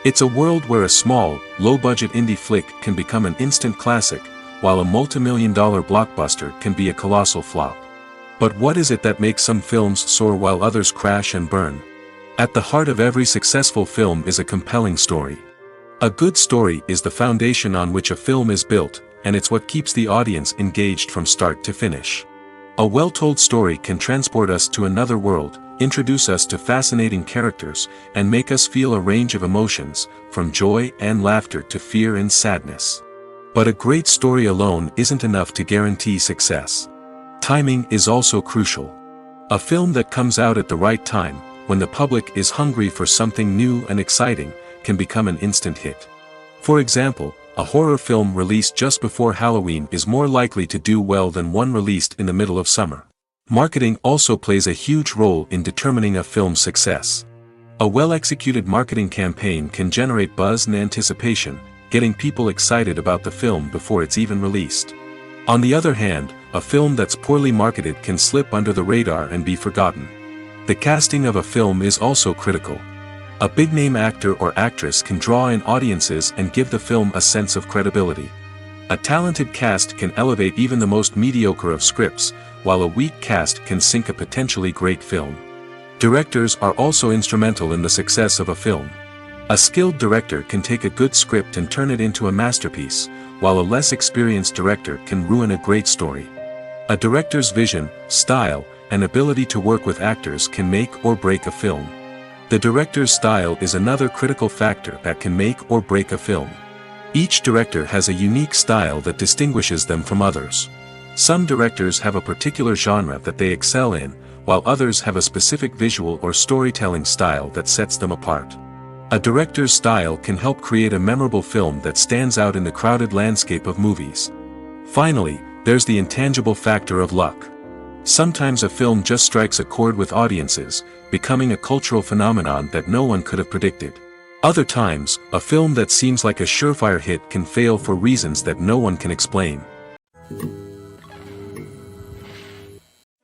It's a world where a small, low-budget indie flick can become an instant classic, while a multi-million-dollar blockbuster can be a colossal flop. But what is it that makes some films soar while others crash and burn? At the heart of every successful film is a compelling story. A good story is the foundation on which a film is built, and it's what keeps the audience engaged from start to finish. A well-told story can transport us to another world, introduce us to fascinating characters, and make us feel a range of emotions, from joy and laughter to fear and sadness. But a great story alone isn't enough to guarantee success. Timing is also crucial. A film that comes out at the right time, when the public is hungry for something new and exciting, can become an instant hit. For example, a horror film released just before Halloween is more likely to do well than one released in the middle of summer. Marketing also plays a huge role in determining a film's success. A well-executed marketing campaign can generate buzz and anticipation, getting people excited about the film before it's even released. On the other hand, a film that's poorly marketed can slip under the radar and be forgotten. The casting of a film is also critical. A big-name actor or actress can draw in audiences and give the film a sense of credibility. A talented cast can elevate even the most mediocre of scripts, while a weak cast can sink a potentially great film. Directors are also instrumental in the success of a film. A skilled director can take a good script and turn it into a masterpiece, while a less experienced director can ruin a great story. A director's vision, style, and ability to work with actors can make or break a film. The director's style is another critical factor that can make or break a film. Each director has a unique style that distinguishes them from others. Some directors have a particular genre that they excel in, while others have a specific visual or storytelling style that sets them apart. A director's style can help create a memorable film that stands out in the crowded landscape of movies. Finally, there's the intangible factor of luck. Sometimes a film just strikes a chord with audiences, becoming a cultural phenomenon that no one could have predicted. Other times, a film that seems like a surefire hit can fail for reasons that no one can explain.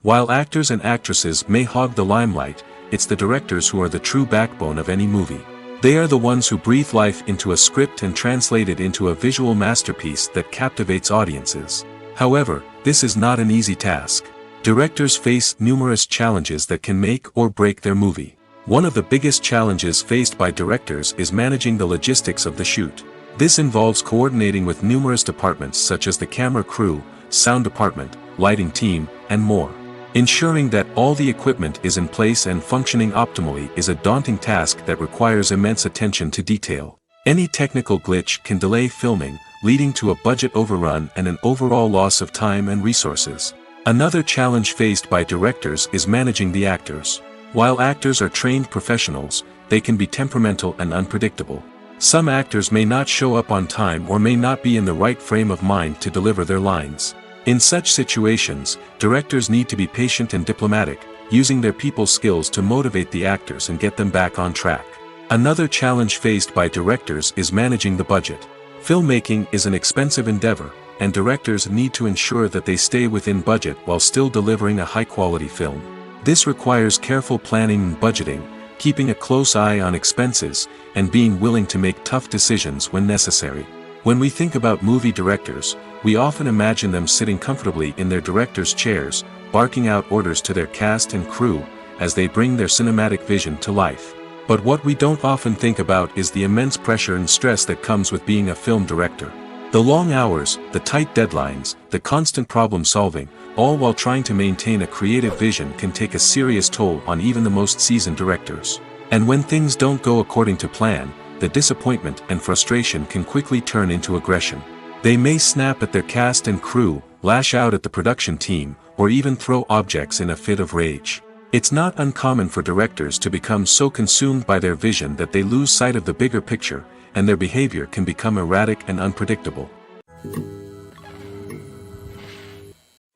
While actors and actresses may hog the limelight, it's the directors who are the true backbone of any movie. They are the ones who breathe life into a script and translate it into a visual masterpiece that captivates audiences. However, this is not an easy task. Directors face numerous challenges that can make or break their movie. One of the biggest challenges faced by directors is managing the logistics of the shoot. This involves coordinating with numerous departments such as the camera crew, sound department, lighting team, and more. Ensuring that all the equipment is in place and functioning optimally is a daunting task that requires immense attention to detail. Any technical glitch can delay filming, leading to a budget overrun and an overall loss of time and resources. Another challenge faced by directors is managing the actors. While actors are trained professionals, they can be temperamental and unpredictable. Some actors may not show up on time or may not be in the right frame of mind to deliver their lines. In such situations, directors need to be patient and diplomatic, using their people skills to motivate the actors and get them back on track. Another challenge faced by directors is managing the budget. Filmmaking is an expensive endeavor, and directors need to ensure that they stay within budget while still delivering a high-quality film. This requires careful planning and budgeting, keeping a close eye on expenses, and being willing to make tough decisions when necessary. When we think about movie directors, we often imagine them sitting comfortably in their director's chairs, barking out orders to their cast and crew, as they bring their cinematic vision to life. But what we don't often think about is the immense pressure and stress that comes with being a film director. The long hours, the tight deadlines, the constant problem solving, all while trying to maintain a creative vision can take a serious toll on even the most seasoned directors. And when things don't go according to plan, the disappointment and frustration can quickly turn into aggression. They may snap at their cast and crew, lash out at the production team, or even throw objects in a fit of rage. It's not uncommon for directors to become so consumed by their vision that they lose sight of the bigger picture, and their behavior can become erratic and unpredictable.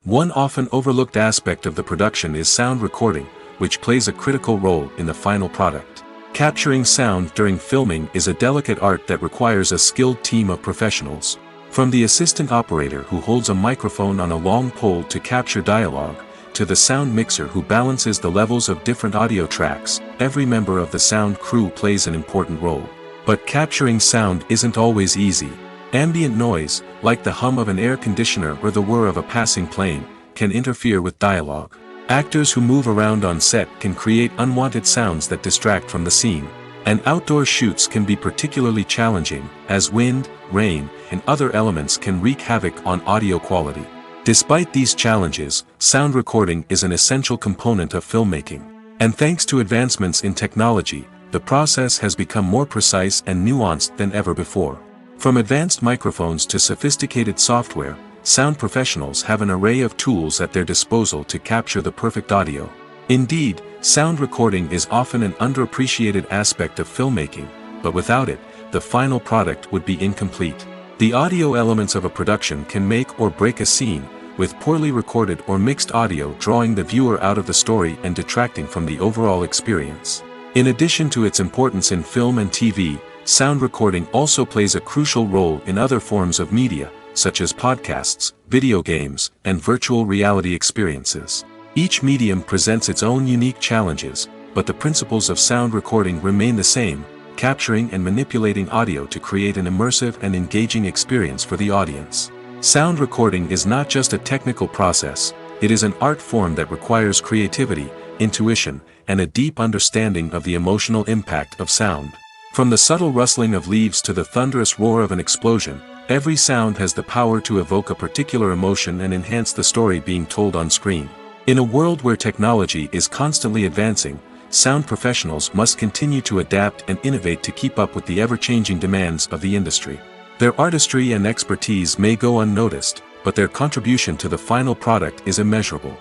One often overlooked aspect of the production is sound recording, which plays a critical role in the final product. Capturing sound during filming is a delicate art that requires a skilled team of professionals. From the assistant operator who holds a microphone on a long pole to capture dialogue, to the sound mixer who balances the levels of different audio tracks, every member of the sound crew plays an important role. But capturing sound isn't always easy. Ambient noise, like the hum of an air conditioner or the whir of a passing plane, can interfere with dialogue. Actors who move around on set can create unwanted sounds that distract from the scene. And outdoor shoots can be particularly challenging, as wind, rain, and other elements can wreak havoc on audio quality. Despite these challenges, sound recording is an essential component of filmmaking. And thanks to advancements in technology, the process has become more precise and nuanced than ever before. From advanced microphones to sophisticated software, sound professionals have an array of tools at their disposal to capture the perfect audio. Indeed, sound recording is often an underappreciated aspect of filmmaking, but without it, the final product would be incomplete. The audio elements of a production can make or break a scene, with poorly recorded or mixed audio drawing the viewer out of the story and detracting from the overall experience. In addition to its importance in film and TV, sound recording also plays a crucial role in other forms of media, such as podcasts, video games, and virtual reality experiences. Each medium presents its own unique challenges, but the principles of sound recording remain the same, capturing and manipulating audio to create an immersive and engaging experience for the audience. Sound recording is not just a technical process, it is an art form that requires creativity, intuition, and a deep understanding of the emotional impact of sound. From the subtle rustling of leaves to the thunderous roar of an explosion, every sound has the power to evoke a particular emotion and enhance the story being told on screen. In a world where technology is constantly advancing, sound professionals must continue to adapt and innovate to keep up with the ever-changing demands of the industry. Their artistry and expertise may go unnoticed, but their contribution to the final product is immeasurable.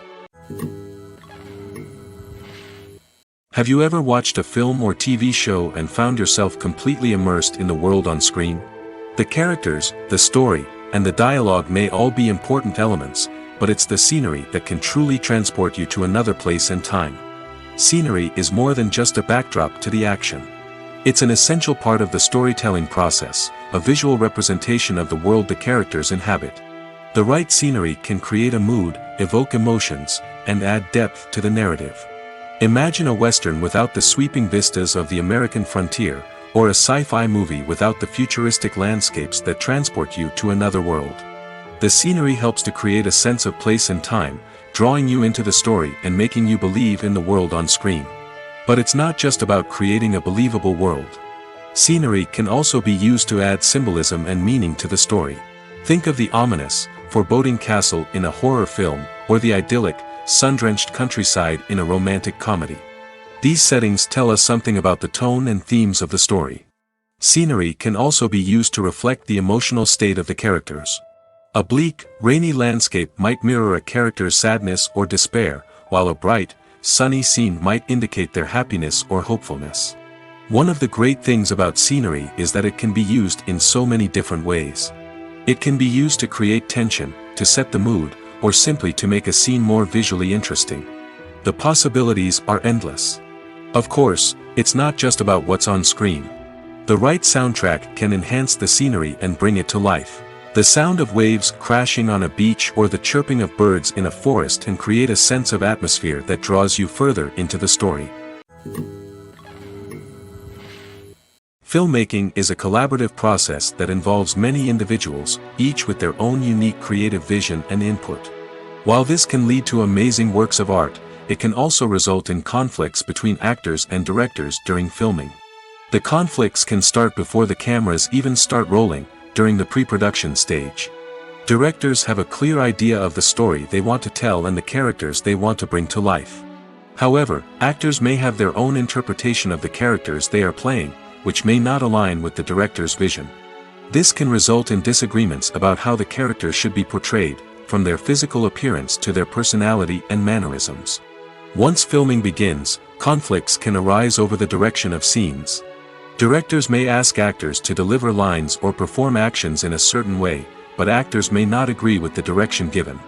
Have you ever watched a film or TV show and found yourself completely immersed in the world on screen? The characters, the story, and the dialogue may all be important elements, but it's the scenery that can truly transport you to another place and time. Scenery is more than just a backdrop to the action. It's an essential part of the storytelling process, a visual representation of the world the characters inhabit. The right scenery can create a mood, evoke emotions, and add depth to the narrative. Imagine a Western without the sweeping vistas of the American frontier, or a sci-fi movie without the futuristic landscapes that transport you to another world. The scenery helps to create a sense of place and time, drawing you into the story and making you believe in the world on screen. But it's not just about creating a believable world. Scenery can also be used to add symbolism and meaning to the story. Think of the ominous, foreboding castle in a horror film, or the idyllic, sun-drenched countryside in a romantic comedy. These settings tell us something about the tone and themes of the story. Scenery can also be used to reflect the emotional state of the characters. A bleak, rainy landscape might mirror a character's sadness or despair, while a bright, sunny scene might indicate their happiness or hopefulness. One of the great things about scenery is that it can be used in so many different ways. It can be used to create tension, to set the mood, or simply to make a scene more visually interesting. The possibilities are endless. Of course, it's not just about what's on screen. The right soundtrack can enhance the scenery and bring it to life. The sound of waves crashing on a beach or the chirping of birds in a forest can create a sense of atmosphere that draws you further into the story. Filmmaking is a collaborative process that involves many individuals, each with their own unique creative vision and input. While this can lead to amazing works of art, it can also result in conflicts between actors and directors during filming. The conflicts can start before the cameras even start rolling, during the pre-production stage. Directors have a clear idea of the story they want to tell and the characters they want to bring to life. However, actors may have their own interpretation of the characters they are playing, which may not align with the director's vision. This can result in disagreements about how the characters should be portrayed, from their physical appearance to their personality and mannerisms. Once filming begins, conflicts can arise over the direction of scenes. Directors may ask actors to deliver lines or perform actions in a certain way, but actors may not agree with the direction given.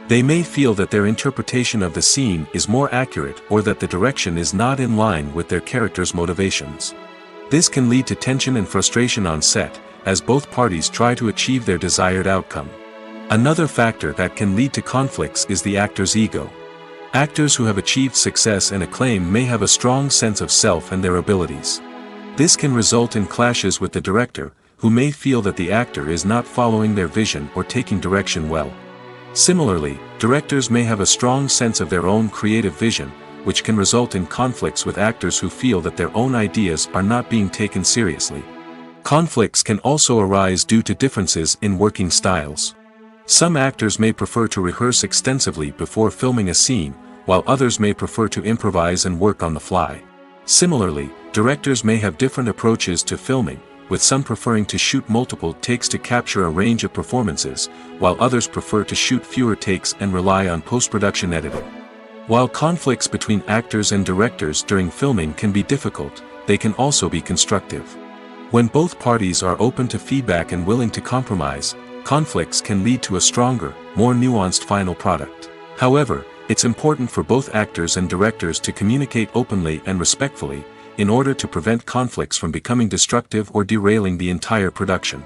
They may feel that their interpretation of the scene is more accurate or that the direction is not in line with their character's motivations. This can lead to tension and frustration on set, as both parties try to achieve their desired outcome. Another factor that can lead to conflicts is the actor's ego. Actors who have achieved success and acclaim may have a strong sense of self and their abilities. This can result in clashes with the director, who may feel that the actor is not following their vision or taking direction well. Similarly, directors may have a strong sense of their own creative vision, which can result in conflicts with actors who feel that their own ideas are not being taken seriously. Conflicts can also arise due to differences in working styles. Some actors may prefer to rehearse extensively before filming a scene, while others may prefer to improvise and work on the fly. Similarly, directors may have different approaches to filming, with some preferring to shoot multiple takes to capture a range of performances, while others prefer to shoot fewer takes and rely on post-production editing. While conflicts between actors and directors during filming can be difficult, they can also be constructive. When both parties are open to feedback and willing to compromise, conflicts can lead to a stronger, more nuanced final product. However, it's important for both actors and directors to communicate openly and respectfully, in order to prevent conflicts from becoming destructive or derailing the entire production.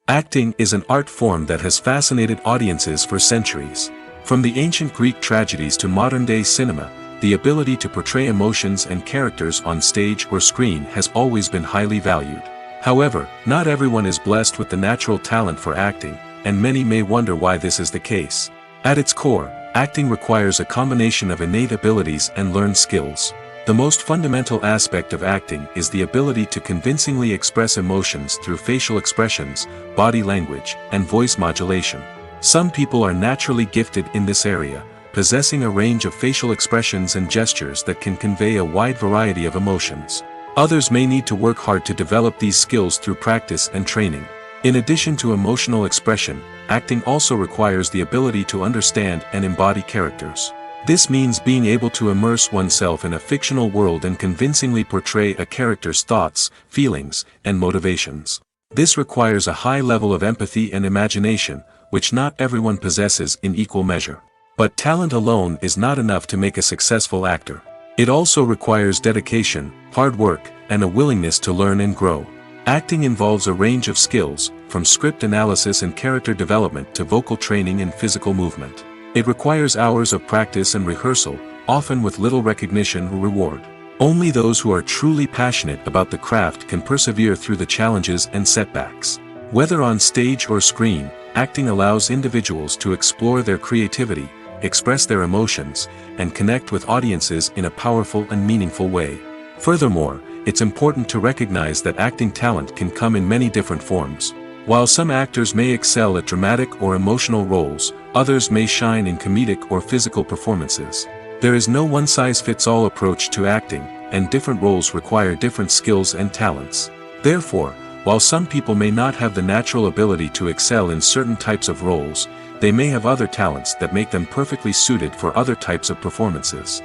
Acting is an art form that has fascinated audiences for centuries. From the ancient Greek tragedies to modern-day cinema, the ability to portray emotions and characters on stage or screen has always been highly valued. However, not everyone is blessed with the natural talent for acting, and many may wonder why this is the case. At its core, acting requires a combination of innate abilities and learned skills. The most fundamental aspect of acting is the ability to convincingly express emotions through facial expressions, body language, and voice modulation. Some people are naturally gifted in this area, possessing a range of facial expressions and gestures that can convey a wide variety of emotions. Others may need to work hard to develop these skills through practice and training. In addition to emotional expression, acting also requires the ability to understand and embody characters. This means being able to immerse oneself in a fictional world and convincingly portray a character's thoughts, feelings, and motivations. This requires a high level of empathy and imagination, which not everyone possesses in equal measure. But talent alone is not enough to make a successful actor. It also requires dedication, hard work, and a willingness to learn and grow. Acting involves a range of skills, from script analysis and character development to vocal training and physical movement. It requires hours of practice and rehearsal, often with little recognition or reward. Only those who are truly passionate about the craft can persevere through the challenges and setbacks. Whether on stage or screen, acting allows individuals to explore their creativity, express their emotions, and connect with audiences in a powerful and meaningful way. Furthermore, it's important to recognize that acting talent can come in many different forms. While some actors may excel at dramatic or emotional roles, others may shine in comedic or physical performances. There is no one-size-fits-all approach to acting, and different roles require different skills and talents. Therefore, while some people may not have the natural ability to excel in certain types of roles, they may have other talents that make them perfectly suited for other types of performances.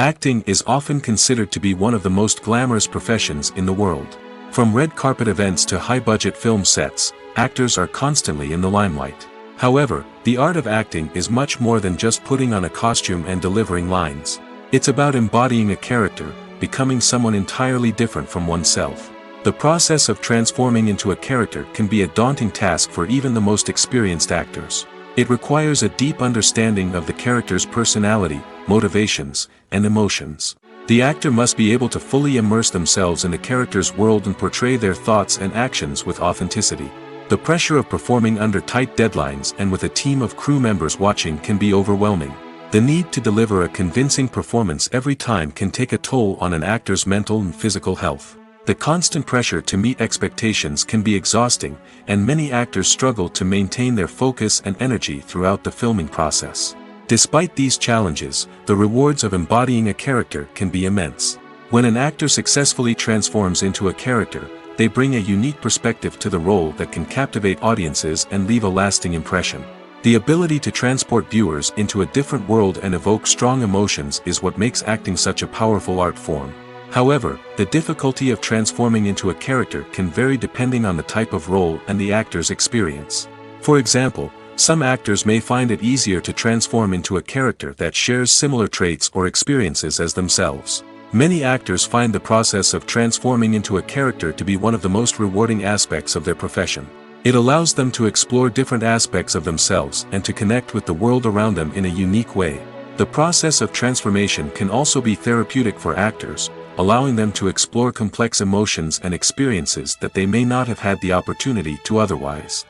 Acting is often considered to be one of the most glamorous professions in the world. From red carpet events to high-budget film sets, actors are constantly in the limelight. However, the art of acting is much more than just putting on a costume and delivering lines. It's about embodying a character, becoming someone entirely different from oneself. The process of transforming into a character can be a daunting task for even the most experienced actors. It requires a deep understanding of the character's personality, motivations, and emotions. The actor must be able to fully immerse themselves in the character's world and portray their thoughts and actions with authenticity. The pressure of performing under tight deadlines and with a team of crew members watching can be overwhelming. The need to deliver a convincing performance every time can take a toll on an actor's mental and physical health. The constant pressure to meet expectations can be exhausting, and many actors struggle to maintain their focus and energy throughout the filming process. Despite these challenges, the rewards of embodying a character can be immense. When an actor successfully transforms into a character, they bring a unique perspective to the role that can captivate audiences and leave a lasting impression. The ability to transport viewers into a different world and evoke strong emotions is what makes acting such a powerful art form. However, the difficulty of transforming into a character can vary depending on the type of role and the actor's experience. For example, some actors may find it easier to transform into a character that shares similar traits or experiences as themselves. Many actors find the process of transforming into a character to be one of the most rewarding aspects of their profession. It allows them to explore different aspects of themselves and to connect with the world around them in a unique way. The process of transformation can also be therapeutic for actors, allowing them to explore complex emotions and experiences that they may not have had the opportunity to otherwise.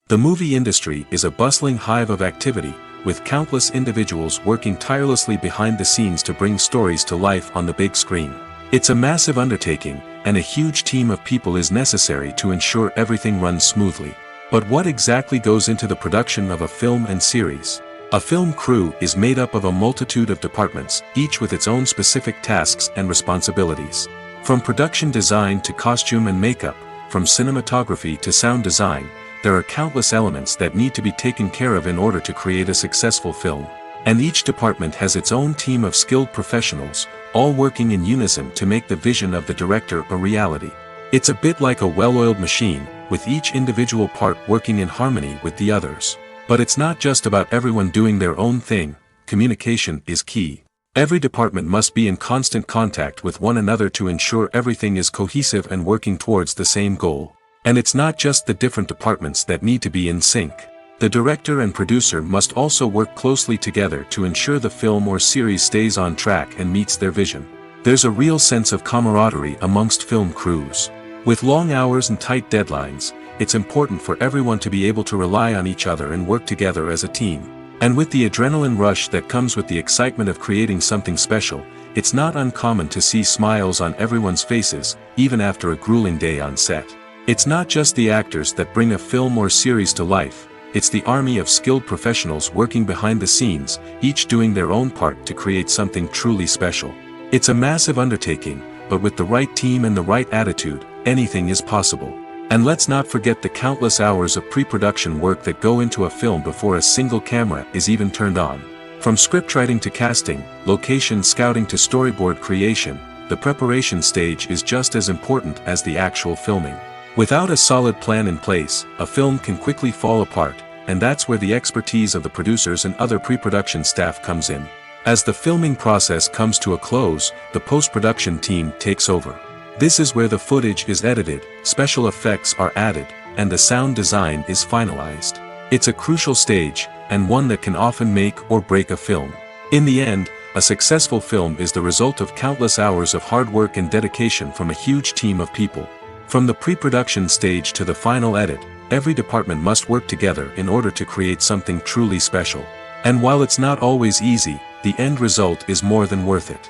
The movie industry is a bustling hive of activity, with countless individuals working tirelessly behind the scenes to bring stories to life on the big screen. It's a massive undertaking, and a huge team of people is necessary to ensure everything runs smoothly. But what exactly goes into the production of a film and series? A film crew is made up of a multitude of departments, each with its own specific tasks and responsibilities. From production design to costume and makeup, from cinematography to sound design, there are countless elements that need to be taken care of in order to create a successful film. And each department has its own team of skilled professionals, all working in unison to make the vision of the director a reality. It's a bit like a well-oiled machine, with each individual part working in harmony with the others. But it's not just about everyone doing their own thing. Communication is key. Every department must be in constant contact with one another to ensure everything is cohesive and working towards the same goal. And it's not just the different departments that need to be in sync. The director and producer must also work closely together to ensure the film or series stays on track and meets their vision. There's a real sense of camaraderie amongst film crews. With long hours and tight deadlines, it's important for everyone to be able to rely on each other and work together as a team. And with the adrenaline rush that comes with the excitement of creating something special, it's not uncommon to see smiles on everyone's faces, even after a grueling day on set. It's not just the actors that bring a film or series to life, it's the army of skilled professionals working behind the scenes, each doing their own part to create something truly special. It's a massive undertaking, but with the right team and the right attitude, anything is possible. And let's not forget the countless hours of pre-production work that go into a film before a single camera is even turned on. From scriptwriting to casting, location scouting to storyboard creation, the preparation stage is just as important as the actual filming. Without a solid plan in place, a film can quickly fall apart, and that's where the expertise of the producers and other pre-production staff comes in. As the filming process comes to a close, the post-production team takes over. This is where the footage is edited, special effects are added, and the sound design is finalized. It's a crucial stage, and one that can often make or break a film. In the end, a successful film is the result of countless hours of hard work and dedication from a huge team of people. From the pre-production stage to the final edit, every department must work together in order to create something truly special. And while it's not always easy, the end result is more than worth it.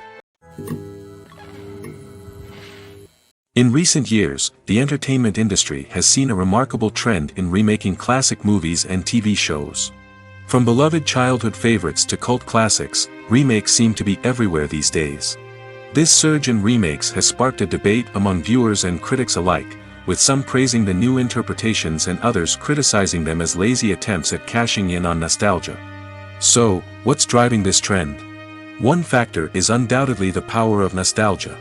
In recent years, the entertainment industry has seen a remarkable trend in remaking classic movies and TV shows. From beloved childhood favorites to cult classics, remakes seem to be everywhere these days. This surge in remakes has sparked a debate among viewers and critics alike, with some praising the new interpretations and others criticizing them as lazy attempts at cashing in on nostalgia. So, what's driving this trend? One factor is undoubtedly the power of nostalgia.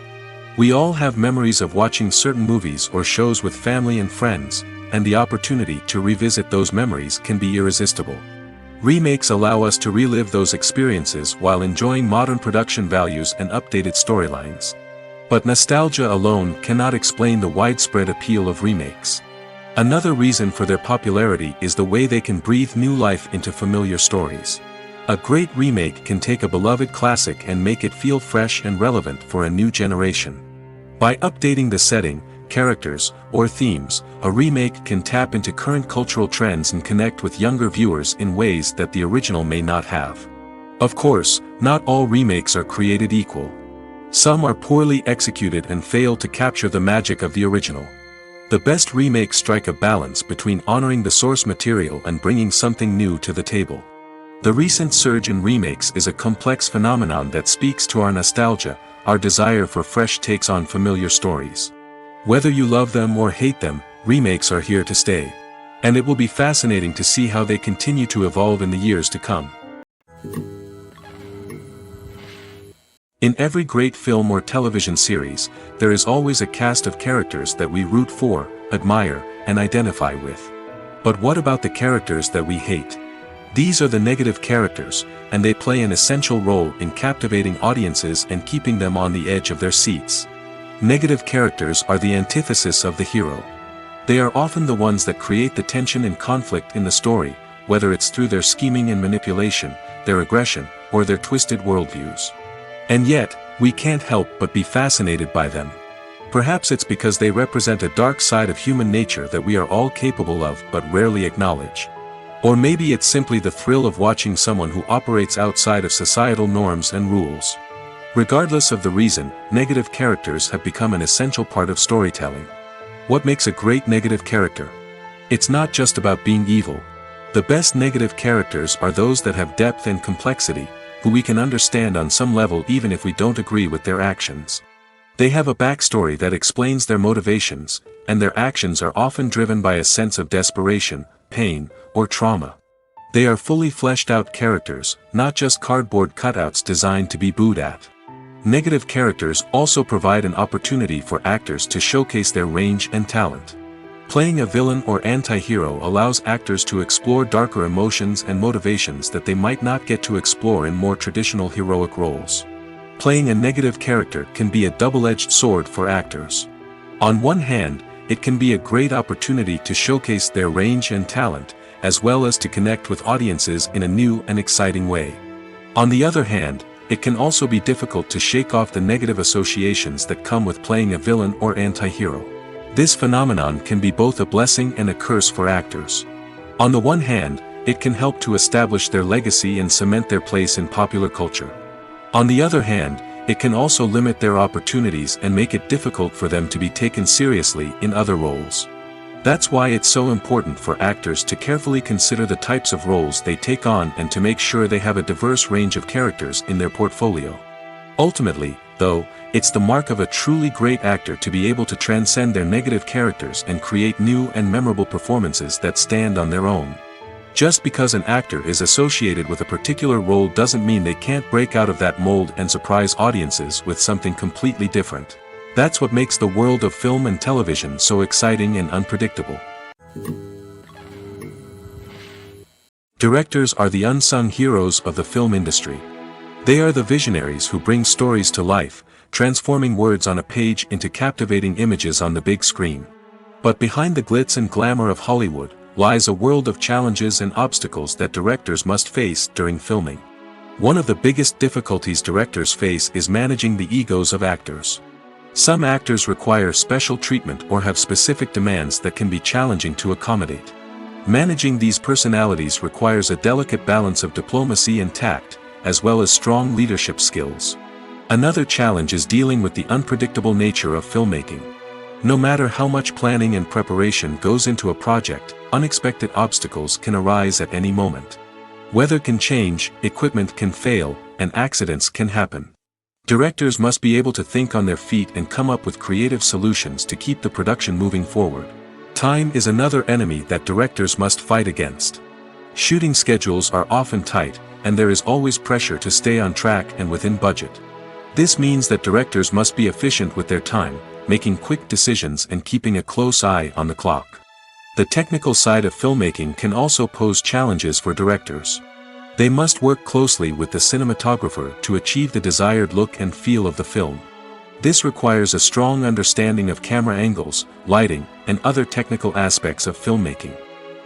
We all have memories of watching certain movies or shows with family and friends, and the opportunity to revisit those memories can be irresistible. Remakes allow us to relive those experiences while enjoying modern production values and updated storylines. But nostalgia alone cannot explain the widespread appeal of remakes. Another reason for their popularity is the way they can breathe new life into familiar stories. A great remake can take a beloved classic and make it feel fresh and relevant for a new generation. By updating the setting, characters, or themes, a remake can tap into current cultural trends and connect with younger viewers in ways that the original may not have. Of course, not all remakes are created equal. Some are poorly executed and fail to capture the magic of the original. The best remakes strike a balance between honoring the source material and bringing something new to the table. The recent surge in remakes is a complex phenomenon that speaks to our nostalgia, our desire for fresh takes on familiar stories. Whether you love them or hate them, remakes are here to stay. And it will be fascinating to see how they continue to evolve in the years to come. In every great film or television series, there is always a cast of characters that we root for, admire, and identify with. But what about the characters that we hate? These are the negative characters, and they play an essential role in captivating audiences and keeping them on the edge of their seats. Negative characters are the antithesis of the hero. They are often the ones that create the tension and conflict in the story, whether it's through their scheming and manipulation, their aggression, or their twisted worldviews. And yet, we can't help but be fascinated by them. Perhaps it's because they represent a dark side of human nature that we are all capable of but rarely acknowledge. Or maybe it's simply the thrill of watching someone who operates outside of societal norms and rules. Regardless of the reason, negative characters have become an essential part of storytelling. What makes a great negative character? It's not just about being evil. The best negative characters are those that have depth and complexity, who we can understand on some level even if we don't agree with their actions. They have a backstory that explains their motivations, and their actions are often driven by a sense of desperation, pain, or trauma. They are fully fleshed out characters, not just cardboard cutouts designed to be booed at. Negative characters also provide an opportunity for actors to showcase their range and talent. Playing a villain or anti-hero allows actors to explore darker emotions and motivations that they might not get to explore in more traditional heroic roles. Playing a negative character can be a double-edged sword for actors. On one hand, it can be a great opportunity to showcase their range and talent, as well as to connect with audiences in a new and exciting way. On the other hand, it can also be difficult to shake off the negative associations that come with playing a villain or anti-hero. This phenomenon can be both a blessing and a curse for actors. On the one hand, it can help to establish their legacy and cement their place in popular culture. On the other hand, it can also limit their opportunities and make it difficult for them to be taken seriously in other roles. That's why it's so important for actors to carefully consider the types of roles they take on and to make sure they have a diverse range of characters in their portfolio. Ultimately, though, it's the mark of a truly great actor to be able to transcend their negative characters and create new and memorable performances that stand on their own. Just because an actor is associated with a particular role doesn't mean they can't break out of that mold and surprise audiences with something completely different. That's what makes the world of film and television so exciting and unpredictable. Directors are the unsung heroes of the film industry. They are the visionaries who bring stories to life, transforming words on a page into captivating images on the big screen. But behind the glitz and glamour of Hollywood lies a world of challenges and obstacles that directors must face during filming. One of the biggest difficulties directors face is managing the egos of actors. Some actors require special treatment or have specific demands that can be challenging to accommodate. Managing these personalities requires a delicate balance of diplomacy and tact, as well as strong leadership skills. Another challenge is dealing with the unpredictable nature of filmmaking. No matter how much planning and preparation goes into a project, unexpected obstacles can arise at any moment. Weather can change, equipment can fail, and accidents can happen. Directors must be able to think on their feet and come up with creative solutions to keep the production moving forward. Time is another enemy that directors must fight against. Shooting schedules are often tight, and there is always pressure to stay on track and within budget. This means that directors must be efficient with their time, making quick decisions and keeping a close eye on the clock. The technical side of filmmaking can also pose challenges for directors. They must work closely with the cinematographer to achieve the desired look and feel of the film. This requires a strong understanding of camera angles, lighting, and other technical aspects of filmmaking.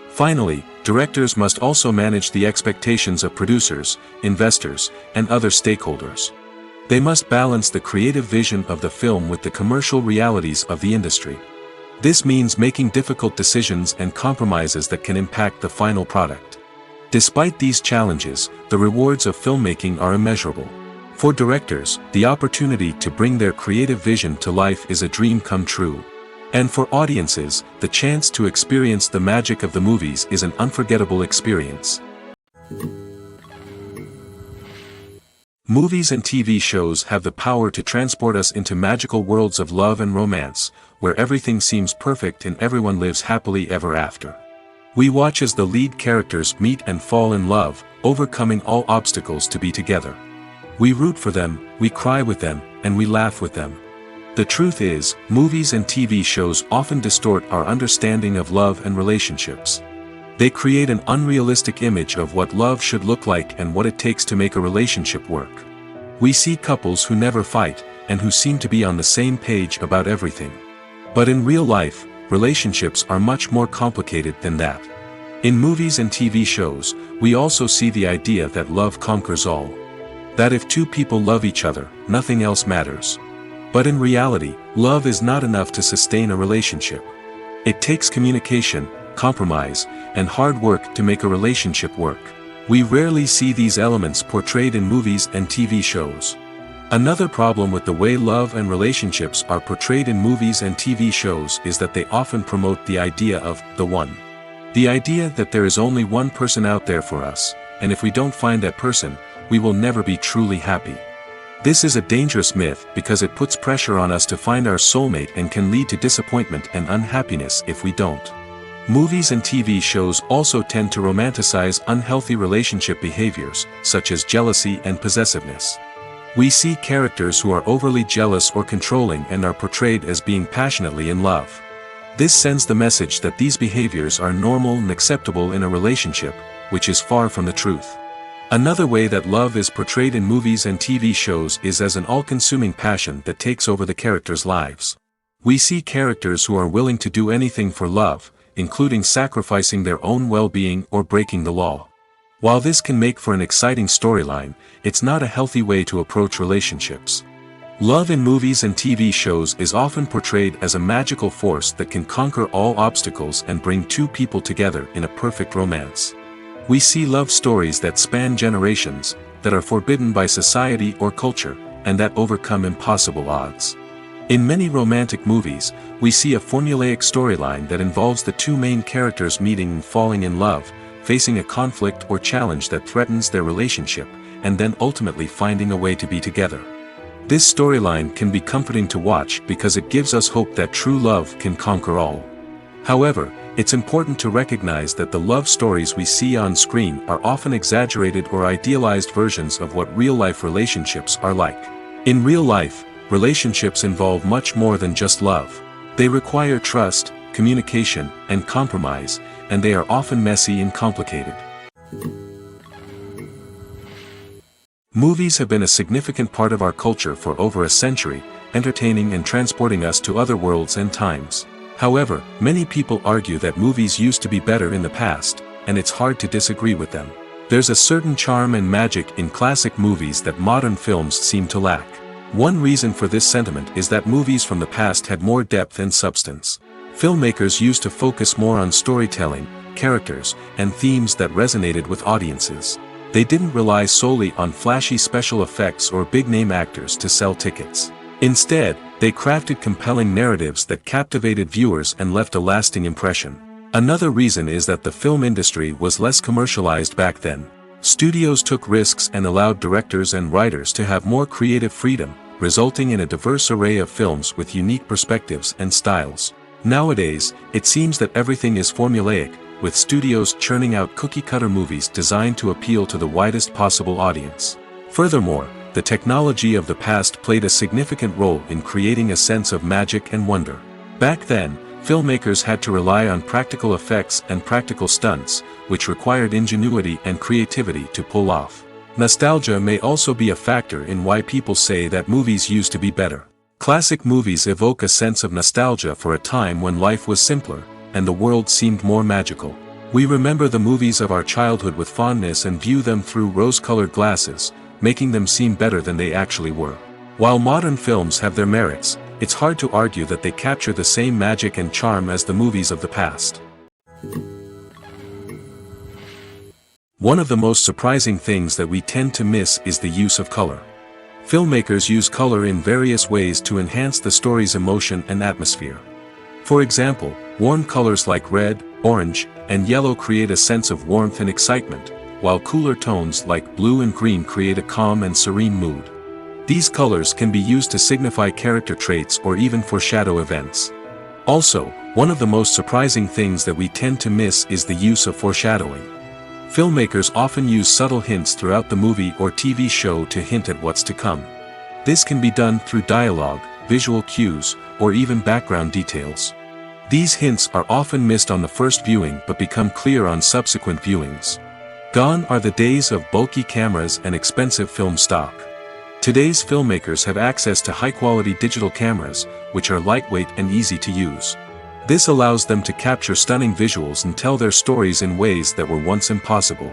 Finally, directors must also manage the expectations of producers, investors, and other stakeholders. They must balance the creative vision of the film with the commercial realities of the industry. This means making difficult decisions and compromises that can impact the final product. Despite these challenges, the rewards of filmmaking are immeasurable. For directors, the opportunity to bring their creative vision to life is a dream come true. And for audiences, the chance to experience the magic of the movies is an unforgettable experience. Movies and TV shows have the power to transport us into magical worlds of love and romance, where everything seems perfect and everyone lives happily ever after. We watch as the lead characters meet and fall in love, overcoming all obstacles to be together. We root for them, we cry with them, and we laugh with them. The truth is, movies and TV shows often distort our understanding of love and relationships. They create an unrealistic image of what love should look like and what it takes to make a relationship work. We see couples who never fight, and who seem to be on the same page about everything. But in real life, relationships are much more complicated than that. In movies and TV shows, we also see the idea that love conquers all. That if two people love each other, nothing else matters. But in reality, love is not enough to sustain a relationship. It takes communication, compromise, and hard work to make a relationship work. We rarely see these elements portrayed in movies and TV shows. Another problem with the way love and relationships are portrayed in movies and TV shows is that they often promote the idea of the one. The idea that there is only one person out there for us, and if we don't find that person, we will never be truly happy. This is a dangerous myth because it puts pressure on us to find our soulmate and can lead to disappointment and unhappiness if we don't. Movies and TV shows also tend to romanticize unhealthy relationship behaviors, such as jealousy and possessiveness. We see characters who are overly jealous or controlling and are portrayed as being passionately in love. This sends the message that these behaviors are normal and acceptable in a relationship, which is far from the truth. Another way that love is portrayed in movies and TV shows is as an all-consuming passion that takes over the characters' lives. We see characters who are willing to do anything for love, including sacrificing their own well-being or breaking the law. While this can make for an exciting storyline, it's not a healthy way to approach relationships. Love in movies and TV shows is often portrayed as a magical force that can conquer all obstacles and bring two people together in a perfect romance. We see love stories that span generations, that are forbidden by society or culture, and that overcome impossible odds. In many romantic movies, we see a formulaic storyline that involves the two main characters meeting and falling in love, facing a conflict or challenge that threatens their relationship, and then ultimately finding a way to be together. This storyline can be comforting to watch because it gives us hope that true love can conquer all. However, it's important to recognize that the love stories we see on screen are often exaggerated or idealized versions of what real-life relationships are like. In real life, relationships involve much more than just love. They require trust, communication, and compromise, and they are often messy and complicated. Movies have been a significant part of our culture for over a century, entertaining and transporting us to other worlds and times. However, many people argue that movies used to be better in the past, and it's hard to disagree with them. There's a certain charm and magic in classic movies that modern films seem to lack. One reason for this sentiment is that movies from the past had more depth and substance. Filmmakers used to focus more on storytelling, characters, and themes that resonated with audiences. They didn't rely solely on flashy special effects or big-name actors to sell tickets. Instead, they crafted compelling narratives that captivated viewers and left a lasting impression. Another reason is that the film industry was less commercialized back then. Studios took risks and allowed directors and writers to have more creative freedom, resulting in a diverse array of films with unique perspectives and styles. Nowadays, it seems that everything is formulaic, with studios churning out cookie-cutter movies designed to appeal to the widest possible audience. Furthermore, the technology of the past played a significant role in creating a sense of magic and wonder. Back then, filmmakers had to rely on practical effects and practical stunts, which required ingenuity and creativity to pull off. Nostalgia may also be a factor in why people say that movies used to be better. Classic movies evoke a sense of nostalgia for a time when life was simpler, and the world seemed more magical. We remember the movies of our childhood with fondness and view them through rose-colored glasses, making them seem better than they actually were. While modern films have their merits, it's hard to argue that they capture the same magic and charm as the movies of the past. One of the most surprising things that we tend to miss is the use of color. Filmmakers use color in various ways to enhance the story's emotion and atmosphere. For example, warm colors like red, orange, and yellow create a sense of warmth and excitement, while cooler tones like blue and green create a calm and serene mood. These colors can be used to signify character traits or even foreshadow events. Also, one of the most surprising things that we tend to miss is the use of foreshadowing. Filmmakers often use subtle hints throughout the movie or TV show to hint at what's to come. This can be done through dialogue, visual cues, or even background details. These hints are often missed on the first viewing but become clear on subsequent viewings. Gone are the days of bulky cameras and expensive film stock. Today's filmmakers have access to high-quality digital cameras, which are lightweight and easy to use. This allows them to capture stunning visuals and tell their stories in ways that were once impossible.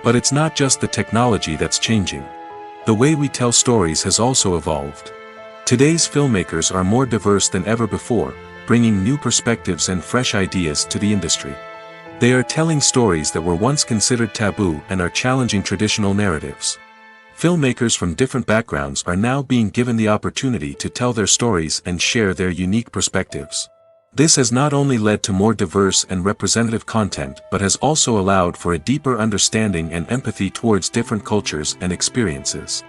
But it's not just the technology that's changing. The way we tell stories has also evolved. Today's filmmakers are more diverse than ever before, bringing new perspectives and fresh ideas to the industry. They are telling stories that were once considered taboo and are challenging traditional narratives. Filmmakers from different backgrounds are now being given the opportunity to tell their stories and share their unique perspectives. This has not only led to more diverse and representative content but has also allowed for a deeper understanding and empathy towards different cultures and experiences.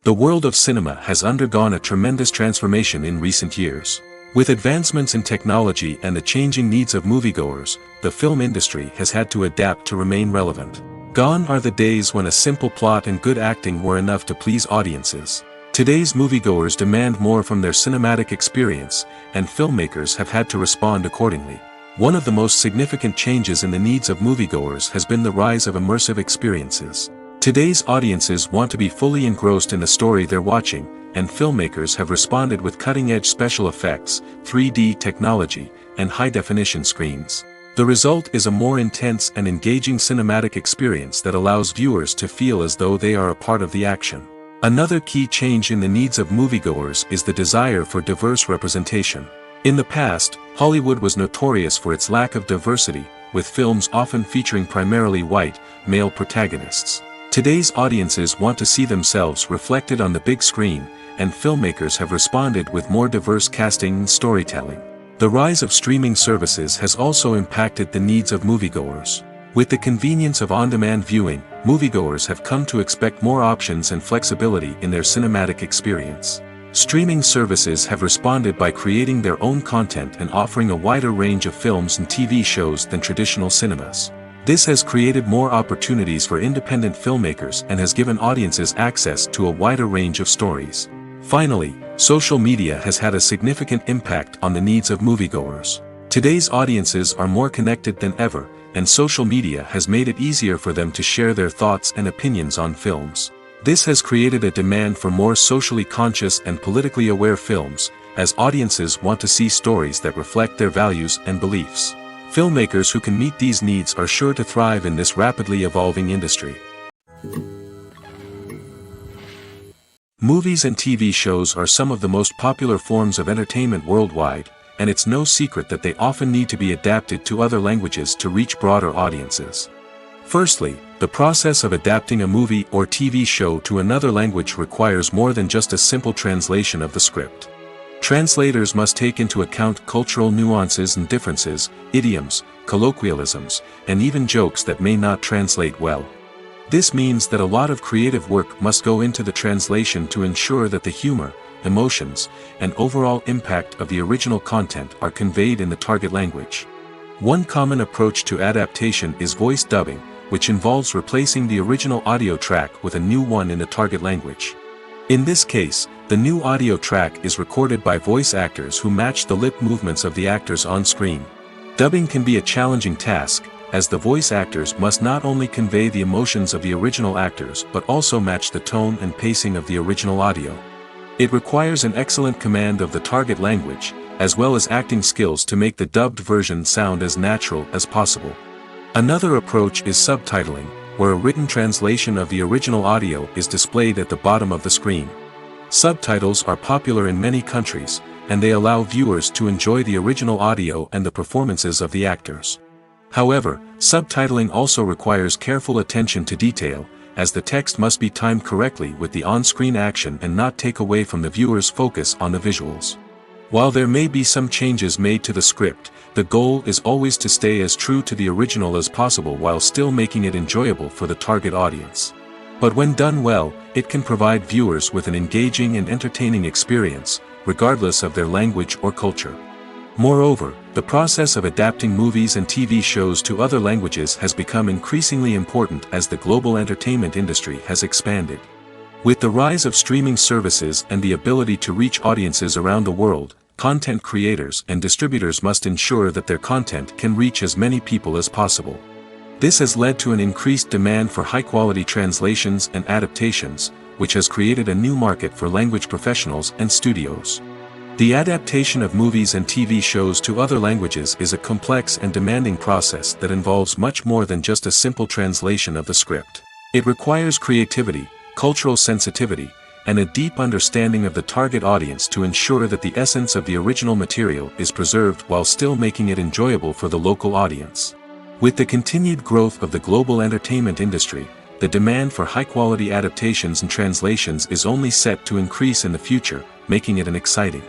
The world of cinema has undergone a tremendous transformation in recent years. With advancements in technology and the changing needs of moviegoers, the film industry has had to adapt to remain relevant. Gone are the days when a simple plot and good acting were enough to please audiences. Today's moviegoers demand more from their cinematic experience, and filmmakers have had to respond accordingly. One of the most significant changes in the needs of moviegoers has been the rise of immersive experiences. Today's audiences want to be fully engrossed in the story they're watching, and filmmakers have responded with cutting-edge special effects, 3D technology, and high-definition screens. The result is a more intense and engaging cinematic experience that allows viewers to feel as though they are a part of the action. Another key change in the needs of moviegoers is the desire for diverse representation. In the past, Hollywood was notorious for its lack of diversity, with films often featuring primarily white, male protagonists. Today's audiences want to see themselves reflected on the big screen, and filmmakers have responded with more diverse casting and storytelling. The rise of streaming services has also impacted the needs of moviegoers. With the convenience of on-demand viewing, moviegoers have come to expect more options and flexibility in their cinematic experience. Streaming services have responded by creating their own content and offering a wider range of films and TV shows than traditional cinemas. This has created more opportunities for independent filmmakers and has given audiences access to a wider range of stories. Finally, social media has had a significant impact on the needs of moviegoers. Today's audiences are more connected than ever, and social media has made it easier for them to share their thoughts and opinions on films. This has created a demand for more socially conscious and politically aware films, as audiences want to see stories that reflect their values and beliefs. Filmmakers who can meet these needs are sure to thrive in this rapidly evolving industry. Movies and TV shows are some of the most popular forms of entertainment worldwide, and it's no secret that they often need to be adapted to other languages to reach broader audiences. Firstly, the process of adapting a movie or TV show to another language requires more than just a simple translation of the script. Translators must take into account cultural nuances and differences, idioms, colloquialisms, and even jokes that may not translate well. This means that a lot of creative work must go into the translation to ensure that the humor, emotions, and overall impact of the original content are conveyed in the target language. One common approach to adaptation is voice dubbing, which involves replacing the original audio track with a new one in the target language. In this case, the new audio track is recorded by voice actors who match the lip movements of the actors on screen. Dubbing can be a challenging task, as the voice actors must not only convey the emotions of the original actors but also match the tone and pacing of the original audio. It requires an excellent command of the target language, as well as acting skills to make the dubbed version sound as natural as possible. Another approach is subtitling, where a written translation of the original audio is displayed at the bottom of the screen. Subtitles are popular in many countries, and they allow viewers to enjoy the original audio and the performances of the actors. However, subtitling also requires careful attention to detail, as the text must be timed correctly with the on-screen action and not take away from the viewer's focus on the visuals. While there may be some changes made to the script, the goal is always to stay as true to the original as possible while still making it enjoyable for the target audience. But when done well, it can provide viewers with an engaging and entertaining experience, regardless of their language or culture. Moreover, the process of adapting movies and TV shows to other languages has become increasingly important as the global entertainment industry has expanded. With the rise of streaming services and the ability to reach audiences around the world, content creators and distributors must ensure that their content can reach as many people as possible. This has led to an increased demand for high-quality translations and adaptations, which has created a new market for language professionals and studios. The adaptation of movies and TV shows to other languages is a complex and demanding process that involves much more than just a simple translation of the script. It requires creativity, cultural sensitivity, and a deep understanding of the target audience to ensure that the essence of the original material is preserved while still making it enjoyable for the local audience. With the continued growth of the global entertainment industry, the demand for high-quality adaptations and translations is only set to increase in the future, making it an exciting